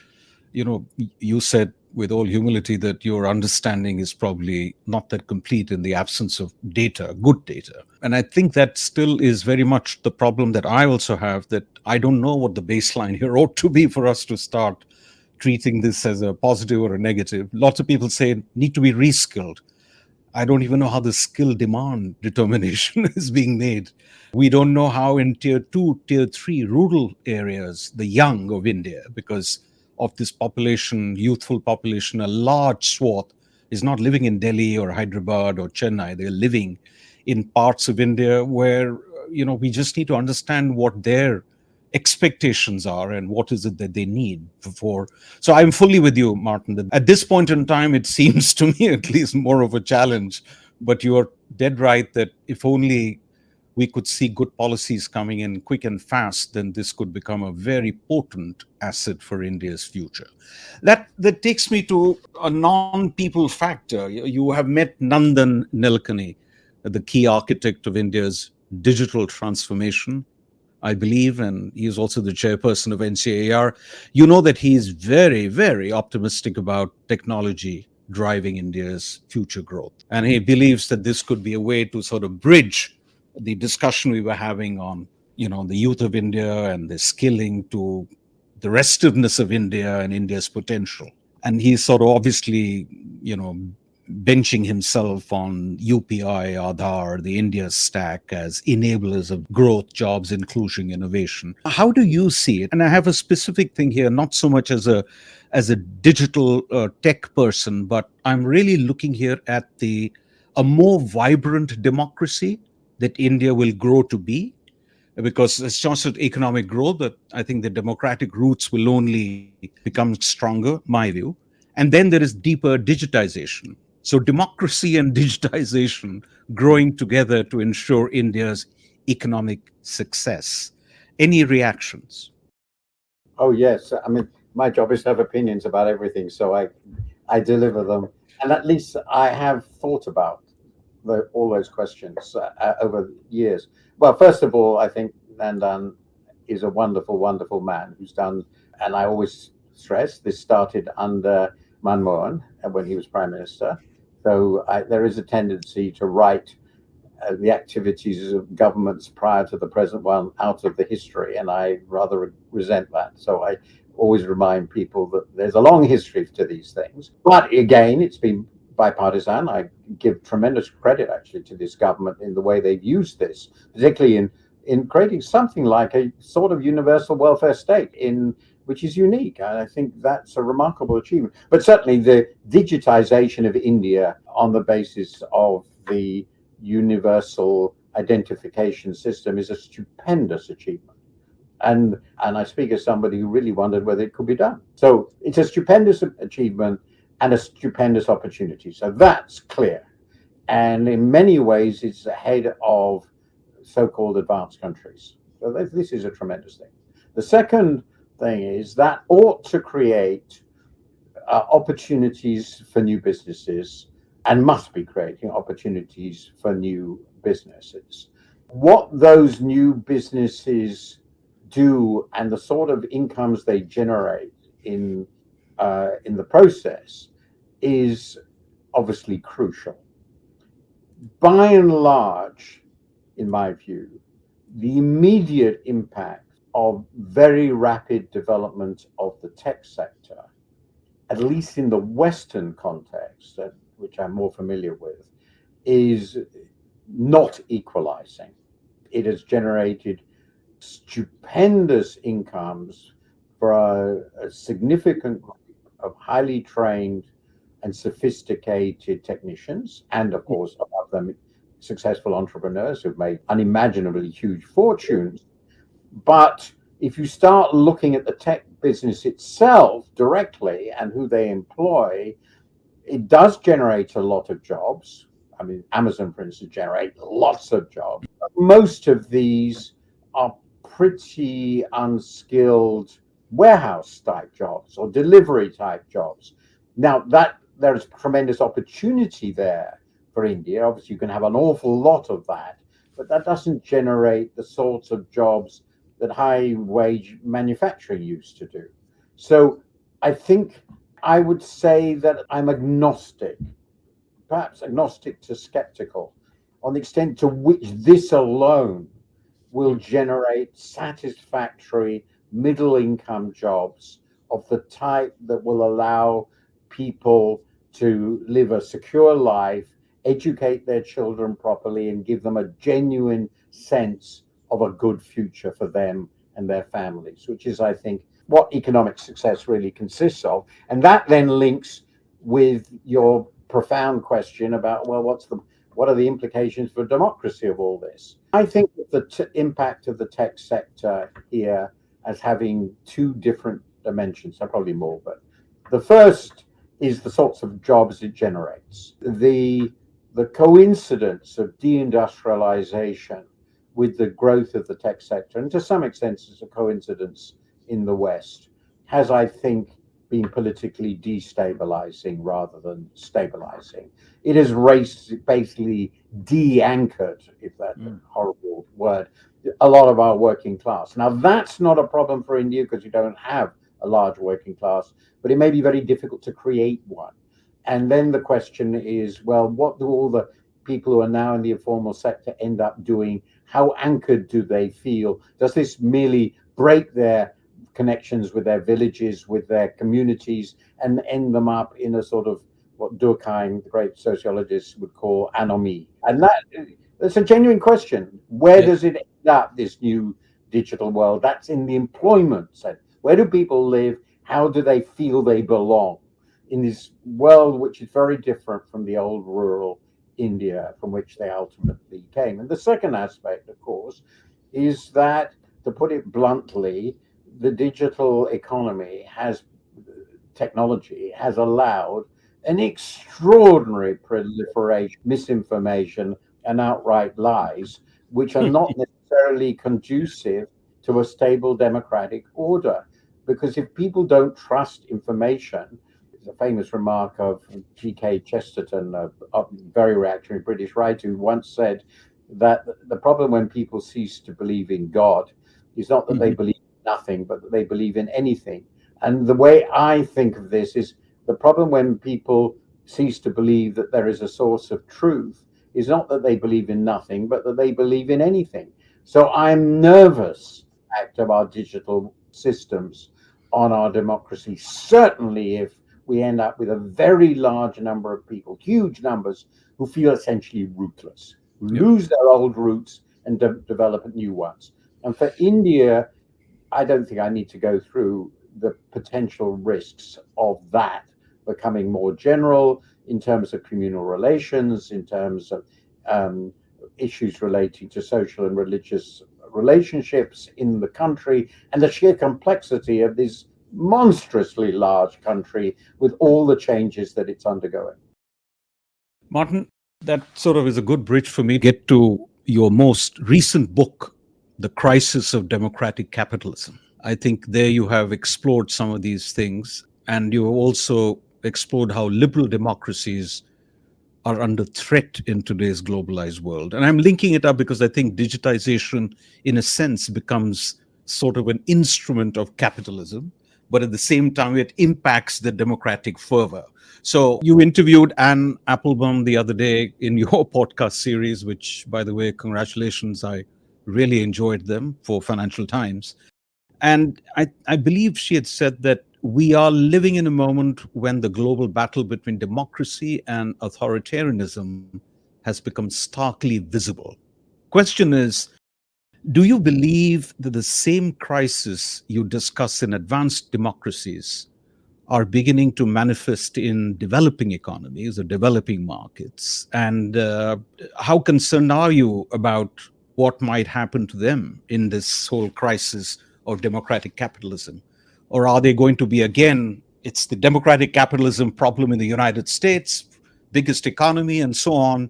you said with all humility that your understanding is probably not that complete in the absence of data, good data. And I think that still is very much the problem that I also have, that I don't know what the baseline here ought to be for us to start treating this as a positive or a negative. Lots of people say need to be reskilled. I don't even know how the skill demand determination is being made. We don't know how in tier 2, tier 3 rural areas, the young of India, because of this population, youthful population, a large swath is not living in Delhi or Hyderabad or Chennai. They're living in parts of India where, we just need to understand what their expectations are and what is it that they need before. So I'm fully with you, Martin, that at this point in time it seems to me at least more of a challenge. But you are dead right that if only we could see good policies coming in quick and fast, then this could become a very potent asset for India's future. That takes me to a non-people factor. You have met Nandan Nilekani, the key architect of India's digital transformation, I believe, and he is also the chairperson of NCAER. You know that he is very, very optimistic about technology driving India's future growth. And he believes that this could be a way to sort of bridge the discussion we were having on, the youth of India and the skilling to the restiveness of India and India's potential. And he's sort of obviously, benching himself on UPI, Aadhaar, the India stack as enablers of growth, jobs, inclusion, innovation. How do you see it? And I have a specific thing here, not so much as a digital tech person, but I'm really looking here at a more vibrant democracy that India will grow to be, because it's not just economic growth, but I think the democratic roots will only become stronger, my view. And then there is deeper digitization. So democracy and digitization growing together to ensure India's economic success. Any reactions?
Oh yes, I mean my job is to have opinions about everything, so I deliver them, and at least I have thought about all those questions over years. Well, first of all, I think Nandan is a wonderful, wonderful man who's done, and I always stress this started under Manmohan when he was Prime Minister. So there is a tendency to write the activities of governments prior to the present one out of the history, and I rather resent that. So I always remind people that there's a long history to these things. But again, it's been bipartisan. I give tremendous credit actually to this government in the way they've used this, particularly in creating something like a sort of universal welfare state which is unique. And I think that's a remarkable achievement. But certainly the digitization of India on the basis of the universal identification system is a stupendous achievement. And I speak as somebody who really wondered whether it could be done. So it's a stupendous achievement and a stupendous opportunity. So that's clear. And in many ways, it's ahead of so-called advanced countries. So this is a tremendous thing. The second thing is that ought to create opportunities for new businesses and must be creating opportunities for new businesses. What those new businesses do and the sort of incomes they generate in the process is obviously crucial. By and large, in my view, the immediate impact of very rapid development of the tech sector, at least in the Western context, which I'm more familiar with, is not equalizing. It has generated stupendous incomes for a significant group of highly trained and sophisticated technicians, and of course, above them, successful entrepreneurs who've made unimaginably huge fortunes. But if you start looking at the tech business itself directly and who they employ, it does generate a lot of jobs. I mean, Amazon, for instance, generate lots of jobs. Most of these are pretty unskilled warehouse type jobs or delivery type jobs. Now, there's tremendous opportunity there for India. Obviously, you can have an awful lot of that, but that doesn't generate the sorts of jobs that high wage manufacturing used to do. So I think I would say that I'm agnostic, perhaps agnostic to skeptical, on the extent to which this alone will generate satisfactory middle income jobs of the type that will allow people to live a secure life, educate their children properly, and give them a genuine sense of a good future for them and their families, which is, I think, what economic success really consists of. And that then links with your profound question about, well, what are the implications for democracy of all this? I think that the impact of the tech sector here as having two different dimensions, probably more, but the first is the sorts of jobs it generates. The coincidence of deindustrialization with the growth of the tech sector, and to some extent it's a coincidence in the West, has, I think, been politically destabilizing rather than stabilizing. It has basically de-anchored, if that's a horrible word, a lot of our working class. Now, that's not a problem for India because you don't have a large working class, but it may be very difficult to create one. And then the question is, well, what do all the people who are now in the informal sector end up doing? How anchored do they feel? Does this merely break their connections with their villages, with their communities, and end them up in a sort of what Durkheim, the great sociologist, would call anomie? And that's a genuine question. Where does it end up, this new digital world? That's in the employment sense. Where do people live? How do they feel they belong in this world, which is very different from the old rural India from which they ultimately came? And the second aspect, of course, is that, to put it bluntly, the digital economy technology has allowed an extraordinary proliferation of misinformation and outright lies, which are not necessarily conducive to a stable democratic order. Because if people don't trust information, there's a famous remark of G.K. Chesterton, a very reactionary British writer, who once said that the problem when people cease to believe in God is not that they believe nothing, but that they believe in anything. And the way I think of this is, the problem when people cease to believe that there is a source of truth is not that they believe in nothing, but that they believe in anything. So I'm nervous of our digital systems on our democracy, certainly if we end up with a very large number of people, huge numbers, who feel essentially rootless, who lose their old roots and develop new ones. And for India, I don't think I need to go through the potential risks of that becoming more general in terms of communal relations, in terms of issues relating to social and religious relationships in the country, and the sheer complexity of this monstrously large country with all the changes that it's undergoing.
Martin, that sort of is a good bridge for me to get to your most recent book, The Crisis of Democratic Capitalism. I think there you have explored some of these things, and you have also explored how liberal democracies are under threat in today's globalized world. And I'm linking it up because I think digitization, in a sense, becomes sort of an instrument of capitalism, but at the same time, it impacts the democratic fervor. So you interviewed Anne Applebaum the other day in your podcast series, which, by the way, congratulations, I really enjoyed them, for Financial Times. And I believe she had said that we are living in a moment when the global battle between democracy and authoritarianism has become starkly visible. Question is, do you believe that the same crisis you discuss in advanced democracies are beginning to manifest in developing economies or developing markets? And how concerned are you about what might happen to them in this whole crisis of democratic capitalism? Or are they going to be, again, it's the democratic capitalism problem in the United States, biggest economy, and so on?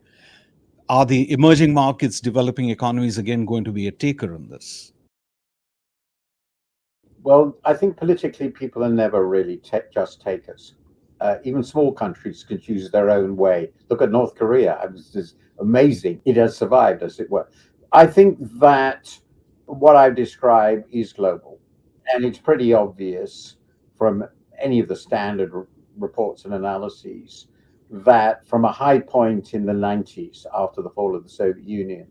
Are the emerging markets, developing economies, again, going to be a taker in this?
Well, I think politically people are never really just takers. Even small countries can choose their own way. Look at North Korea. It's amazing. It has survived, as it were. I think that what I've described is global. And it's pretty obvious from any of the standard reports and analyses that from a high point in the 90s, after the fall of the Soviet Union,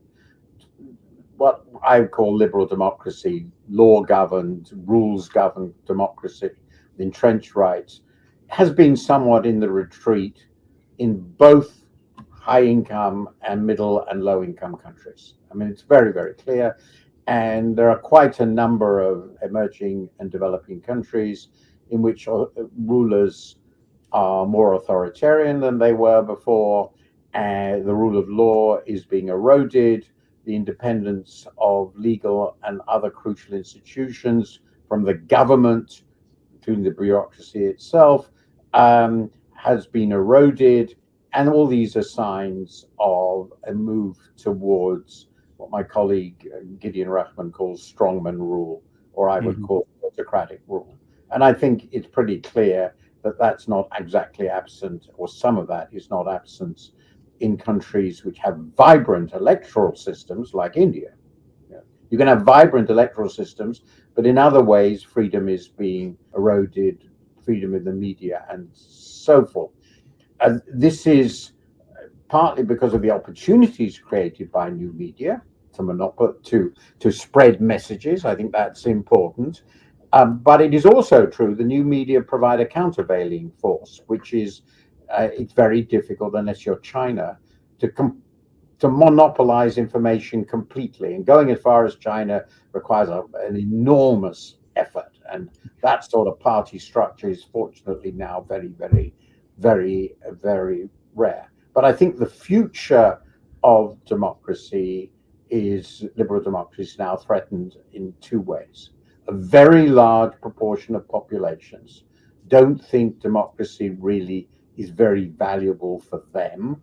what I would call liberal democracy, law-governed, rules-governed democracy, entrenched rights, has been somewhat in the retreat in both high income and middle and low income countries. I mean, it's very, very clear. And there are quite a number of emerging and developing countries in which rulers are more authoritarian than they were before, and the rule of law is being eroded, the independence of legal and other crucial institutions from the government, including the bureaucracy itself, has been eroded. And all these are signs of a move towards what my colleague Gideon Rachman calls strongman rule, or I would call autocratic rule. And I think it's pretty clear that that's not exactly absent, or some of that is not absent in countries which have vibrant electoral systems like India. You can have vibrant electoral systems, but in other ways, freedom is being eroded, freedom in the media, and so forth. This is partly because of the opportunities created by new media to spread messages. I think that's important. But it is also true the new media provide a countervailing force, which is it's very difficult unless you're China to monopolize information completely. And going as far as China requires an enormous effort. And that sort of party structure is fortunately now very, very, very, very rare. But I think the future of democracy is liberal democracy is now threatened in two ways. A very large proportion of populations don't think democracy really is very valuable for them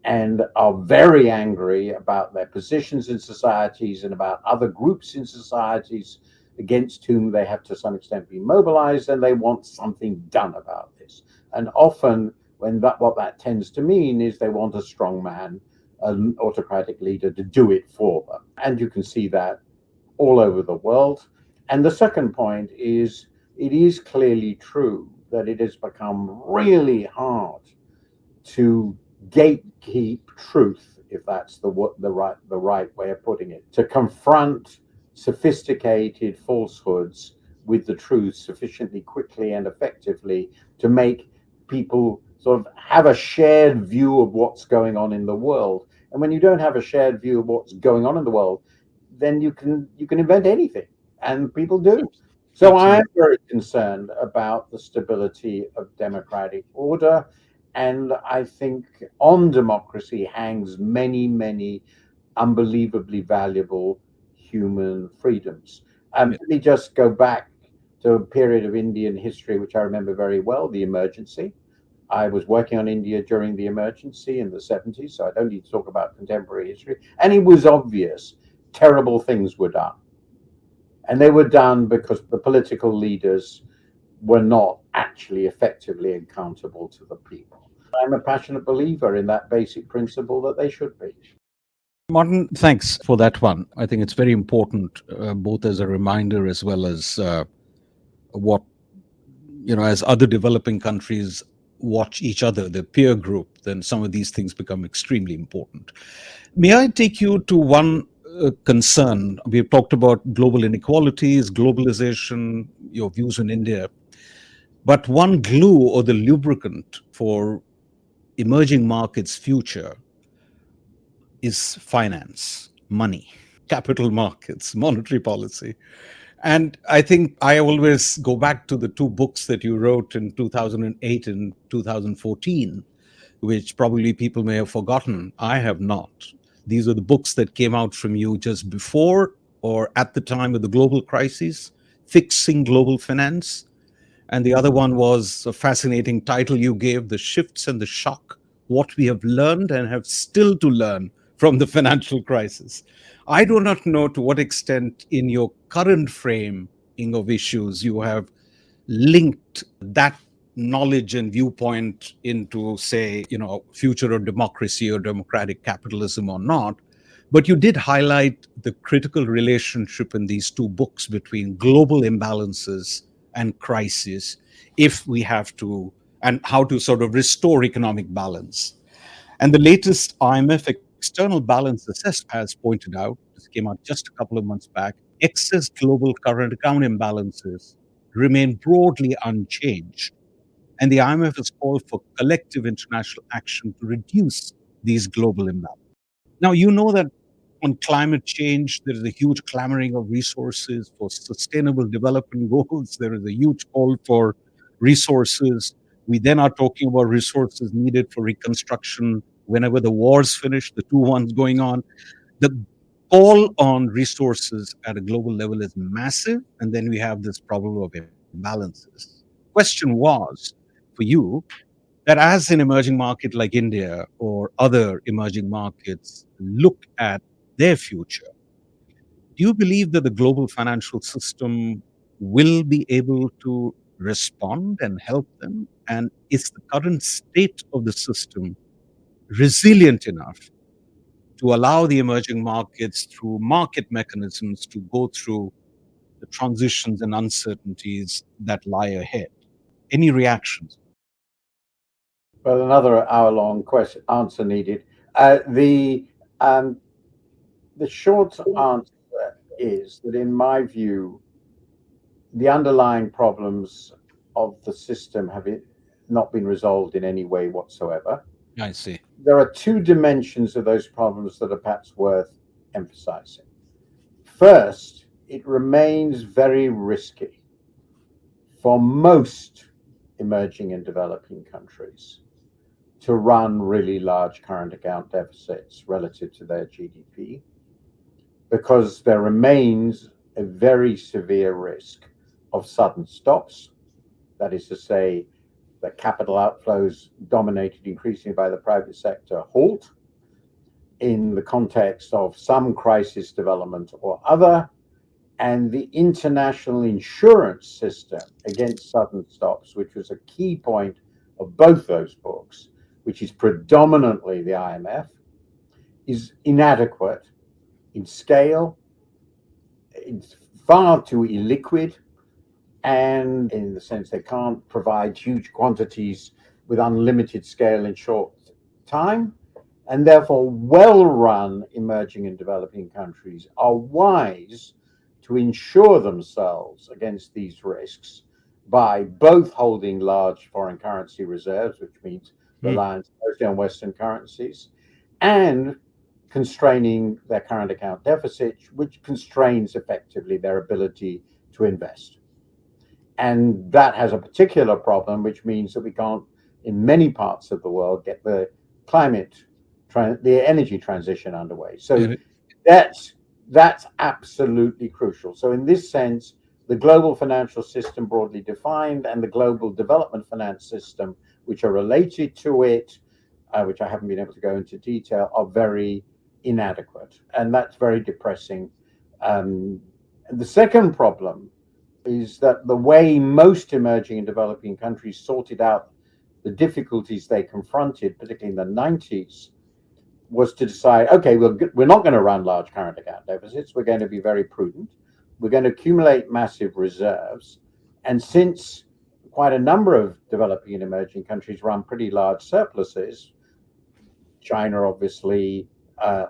and are very angry about their positions in societies and about other groups in societies against whom they have to some extent be mobilized, and they want something done about this. And often what that tends to mean is they want a strong man, an autocratic leader to do it for them. And you can see that all over the world. And the second point is it is clearly true that it has become really hard to gatekeep truth, if that's the right way of putting it, to confront sophisticated falsehoods with the truth sufficiently quickly and effectively to make people sort of have a shared view of what's going on in the world. And when you don't have a shared view of what's going on in the world, then you can invent anything, and people do. So I am very concerned about the stability of democratic order. And I think on democracy hangs many, many unbelievably valuable human freedoms. Let me just go back to a period of Indian history, which I remember very well, the emergency. I was working on India during the emergency in the 70s, so I don't need to talk about contemporary history. And it was obvious terrible things were done. And they were done because the political leaders were not actually effectively accountable to the people. I'm a passionate believer in that basic principle that they should be.
Martin, thanks for that one. I think it's very important, both as a reminder as well as what, as other developing countries watch each other, their peer group, then some of these things become extremely important. May I take you to one concern? We've talked about global inequalities, globalization, your views on India. But one glue or the lubricant for emerging markets' future is finance, money, capital markets, monetary policy. And I think I always go back to the two books that you wrote in 2008 and 2014, which probably people may have forgotten. I have not. These are the books that came out from you just before or at the time of the global crisis, Fixing Global Finance. And the other one was a fascinating title you gave, The Shifts and the Shock, What We Have Learned and Have Still to Learn from the Financial Crisis. I do not know to what extent in your current framing of issues you have linked that knowledge and viewpoint into, say, future of democracy or democratic capitalism or not. But you did highlight the critical relationship in these two books between global imbalances and crisis, if we have to, and how to sort of restore economic balance. And the latest IMF external balance assessment has pointed out, this came out just a couple of months back, excess global current account imbalances remain broadly unchanged. And the IMF has called for collective international action to reduce these global imbalances. Now, you know that on climate change, there is a huge clamoring of resources for sustainable development goals. There is a huge call for resources. We then are talking about resources needed for reconstruction whenever the wars finish, the two ones going on. The call on resources at a global level is massive. And then we have this problem of imbalances. Question was for you that as an emerging market like India or other emerging markets look at their future, do you believe that the global financial system will be able to respond and help them? And is the current state of the system resilient enough to allow the emerging markets through market mechanisms to go through the transitions and uncertainties that lie ahead? Any reactions?
Well, another hour-long question answer needed. Um, the short answer is that, in my view, the underlying problems of the system have not been resolved in any way whatsoever.
I see.
There are two dimensions of those problems that are perhaps worth emphasizing. First, it remains very risky for most emerging and developing countries to run really large current account deficits relative to their GDP, because there remains a very severe risk of sudden stops. That is to say, that capital outflows, dominated increasingly by the private sector, halt in the context of some crisis development or other, and the international insurance system against sudden stops, which was a key point of both those books, which is predominantly the IMF, is inadequate in scale. It's far too illiquid, and in the sense they can't provide huge quantities with unlimited scale in short time. And therefore, well-run emerging and developing countries are wise to insure themselves against these risks by both holding large foreign currency reserves, which means reliance mostly on Western currencies, and constraining their current account deficit, which constrains effectively their ability to invest. And that has a particular problem, which means that we can't, in many parts of the world, get the the energy transition underway. So that's absolutely crucial. So in this sense, the global financial system broadly defined and the global development finance system, which are related to it, which I haven't been able to go into detail, are very inadequate. And that's very depressing. The second problem is that the way most emerging and developing countries sorted out the difficulties they confronted, particularly in the 90s, was to decide, okay, we're not going to run large current account deficits. We're going to be very prudent. We're going to accumulate massive reserves. And since quite a number of developing and emerging countries run pretty large surpluses, China, obviously,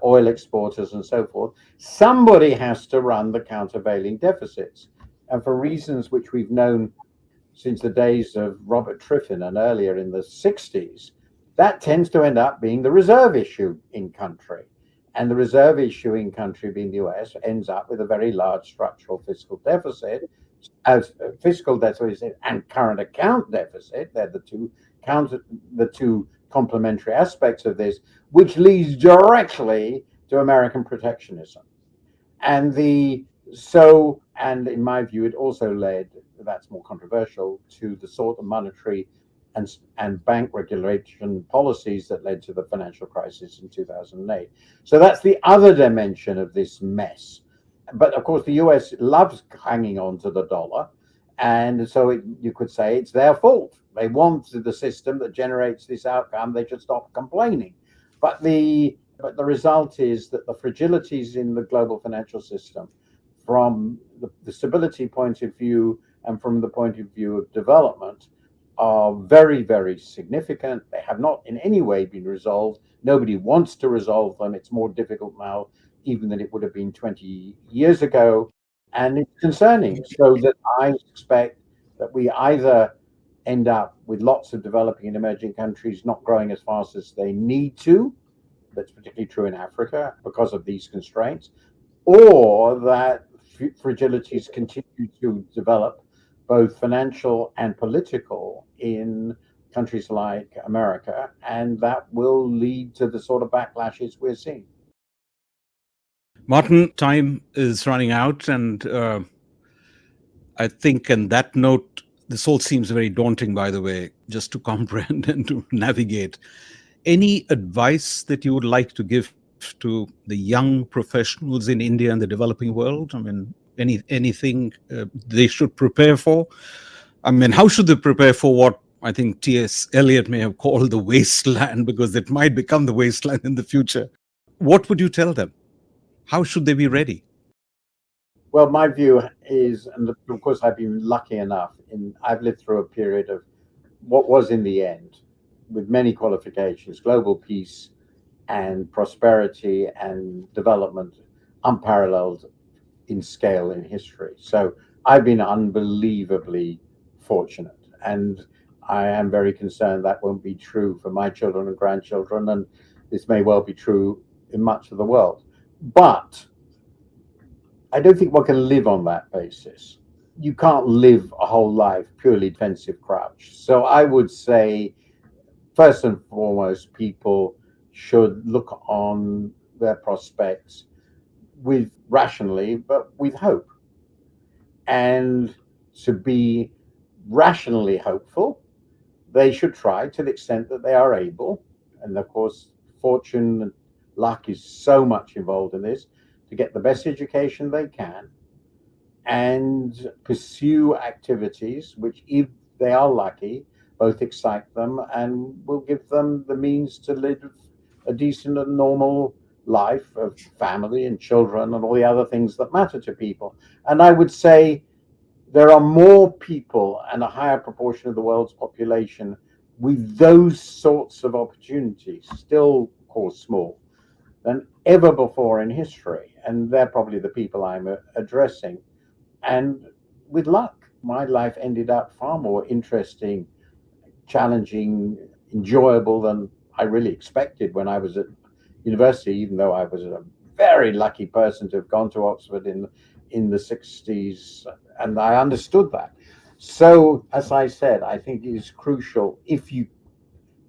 oil exporters and so forth, somebody has to run the countervailing deficits. And for reasons which we've known since the days of Robert Triffin and earlier in the 60s, that tends to end up being the reserve issue in country. And the reserve issue in country, being the US, ends up with a very large structural fiscal deficit, as fiscal deficit and current account deficit. They're the two complementary aspects of this, which leads directly to American protectionism. And in my view, it also led, that's more controversial, to the sort of monetary and bank regulation policies that led to the financial crisis in 2008. So that's the other dimension of this mess. But of course, the US loves hanging on to the dollar. And so you could say it's their fault. They want the system that generates this outcome. They should stop complaining. But the result is that the fragilities in the global financial system, from the stability point of view and from the point of view of development, are very, very significant. They have not in any way been resolved. Nobody wants to resolve them. It's more difficult now even than it would have been 20 years ago. And it's concerning. So that I expect that we either end up with lots of developing and emerging countries not growing as fast as they need to. That's particularly true in Africa because of these constraints, or that fragilities continue to develop, both financial and political, in countries like America, and that will lead to the sort of backlashes we're seeing.
Martin, time is running out, and I think on that note, this all seems very daunting, by the way, just to comprehend and to navigate. Any advice that you would like to give to the young professionals in India and the developing world? I mean, anything they should prepare for? I mean, how should they prepare for what I think T.S. Eliot may have called the wasteland, because it might become the wasteland in the future? What would you tell them? How should they be ready?
Well, my view is, and of course I've been lucky enough, I've lived through a period of what was in the end, with many qualifications, global peace and prosperity and development unparalleled in scale in history. So I've been unbelievably fortunate, and I am very concerned that won't be true for my children and grandchildren, and this may well be true in much of the world. But I don't think one can live on that basis. You can't live a whole life purely defensive crouch. So I would say, first and foremost, people should look on their prospects with rationally, but with hope. And to be rationally hopeful, they should try to the extent that they are able. And of course, fortune and luck is so much involved in this, to get the best education they can and pursue activities which, if they are lucky, both excite them and will give them the means to live a decent and normal life of family and children and all the other things that matter to people. And I would say there are more people and a higher proportion of the world's population with those sorts of opportunities, still of course small, than ever before in history. And they're probably the people I'm addressing. And with luck, my life ended up far more interesting, challenging, enjoyable than I really expected when I was at university, even though I was a very lucky person to have gone to Oxford in the 60s, and I understood that. So, as I said, I think it is crucial, if you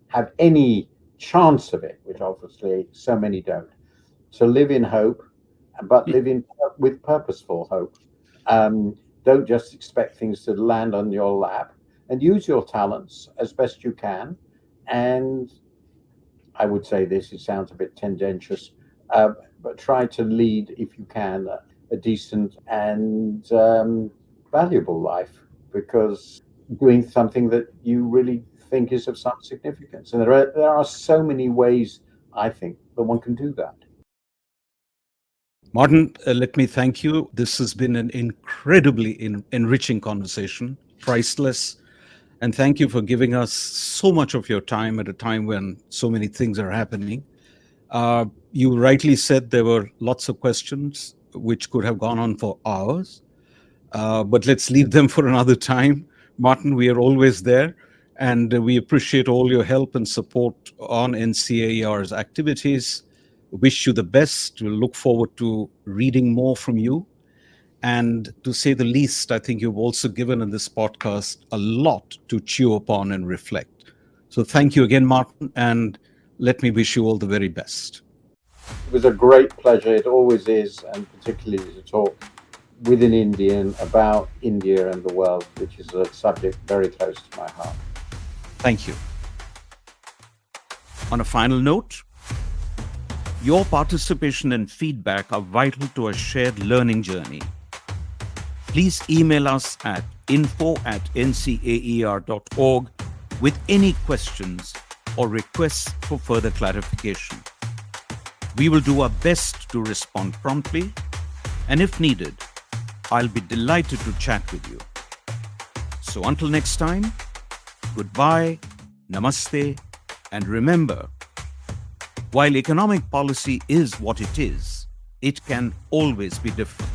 have any chance of it, which obviously so many don't, to live in hope, but live in with purposeful hope. Don't just expect things to land on your lap, and use your talents as best you can. And I would say this, it sounds a bit tendentious, but try to lead, if you can, a decent and valuable life, because doing something that you really think is of some significance. And there are so many ways, I think, that one can do that.
Martin, let me thank you. This has been an incredibly enriching conversation, priceless. And thank you for giving us so much of your time at a time when so many things are happening. You rightly said there were lots of questions which could have gone on for hours, but let's leave them for another time. Martin, we are always there, and we appreciate all your help and support on NCAER's activities. Wish you the best. We'll look forward to reading more from you. And to say the least, I think you've also given in this podcast a lot to chew upon and reflect. So thank you again, Martin, and let me wish you all the very best.
It was a great pleasure. It always is, and particularly to talk with an Indian about India and the world, which is a subject very close to my heart.
Thank you. On a final note, your participation and feedback are vital to a shared learning journey. Please email us at info@ncaer.org with any questions or requests for further clarification. We will do our best to respond promptly, and if needed, I'll be delighted to chat with you. So until next time, goodbye, namaste, and remember, while economic policy is what it is, it can always be different.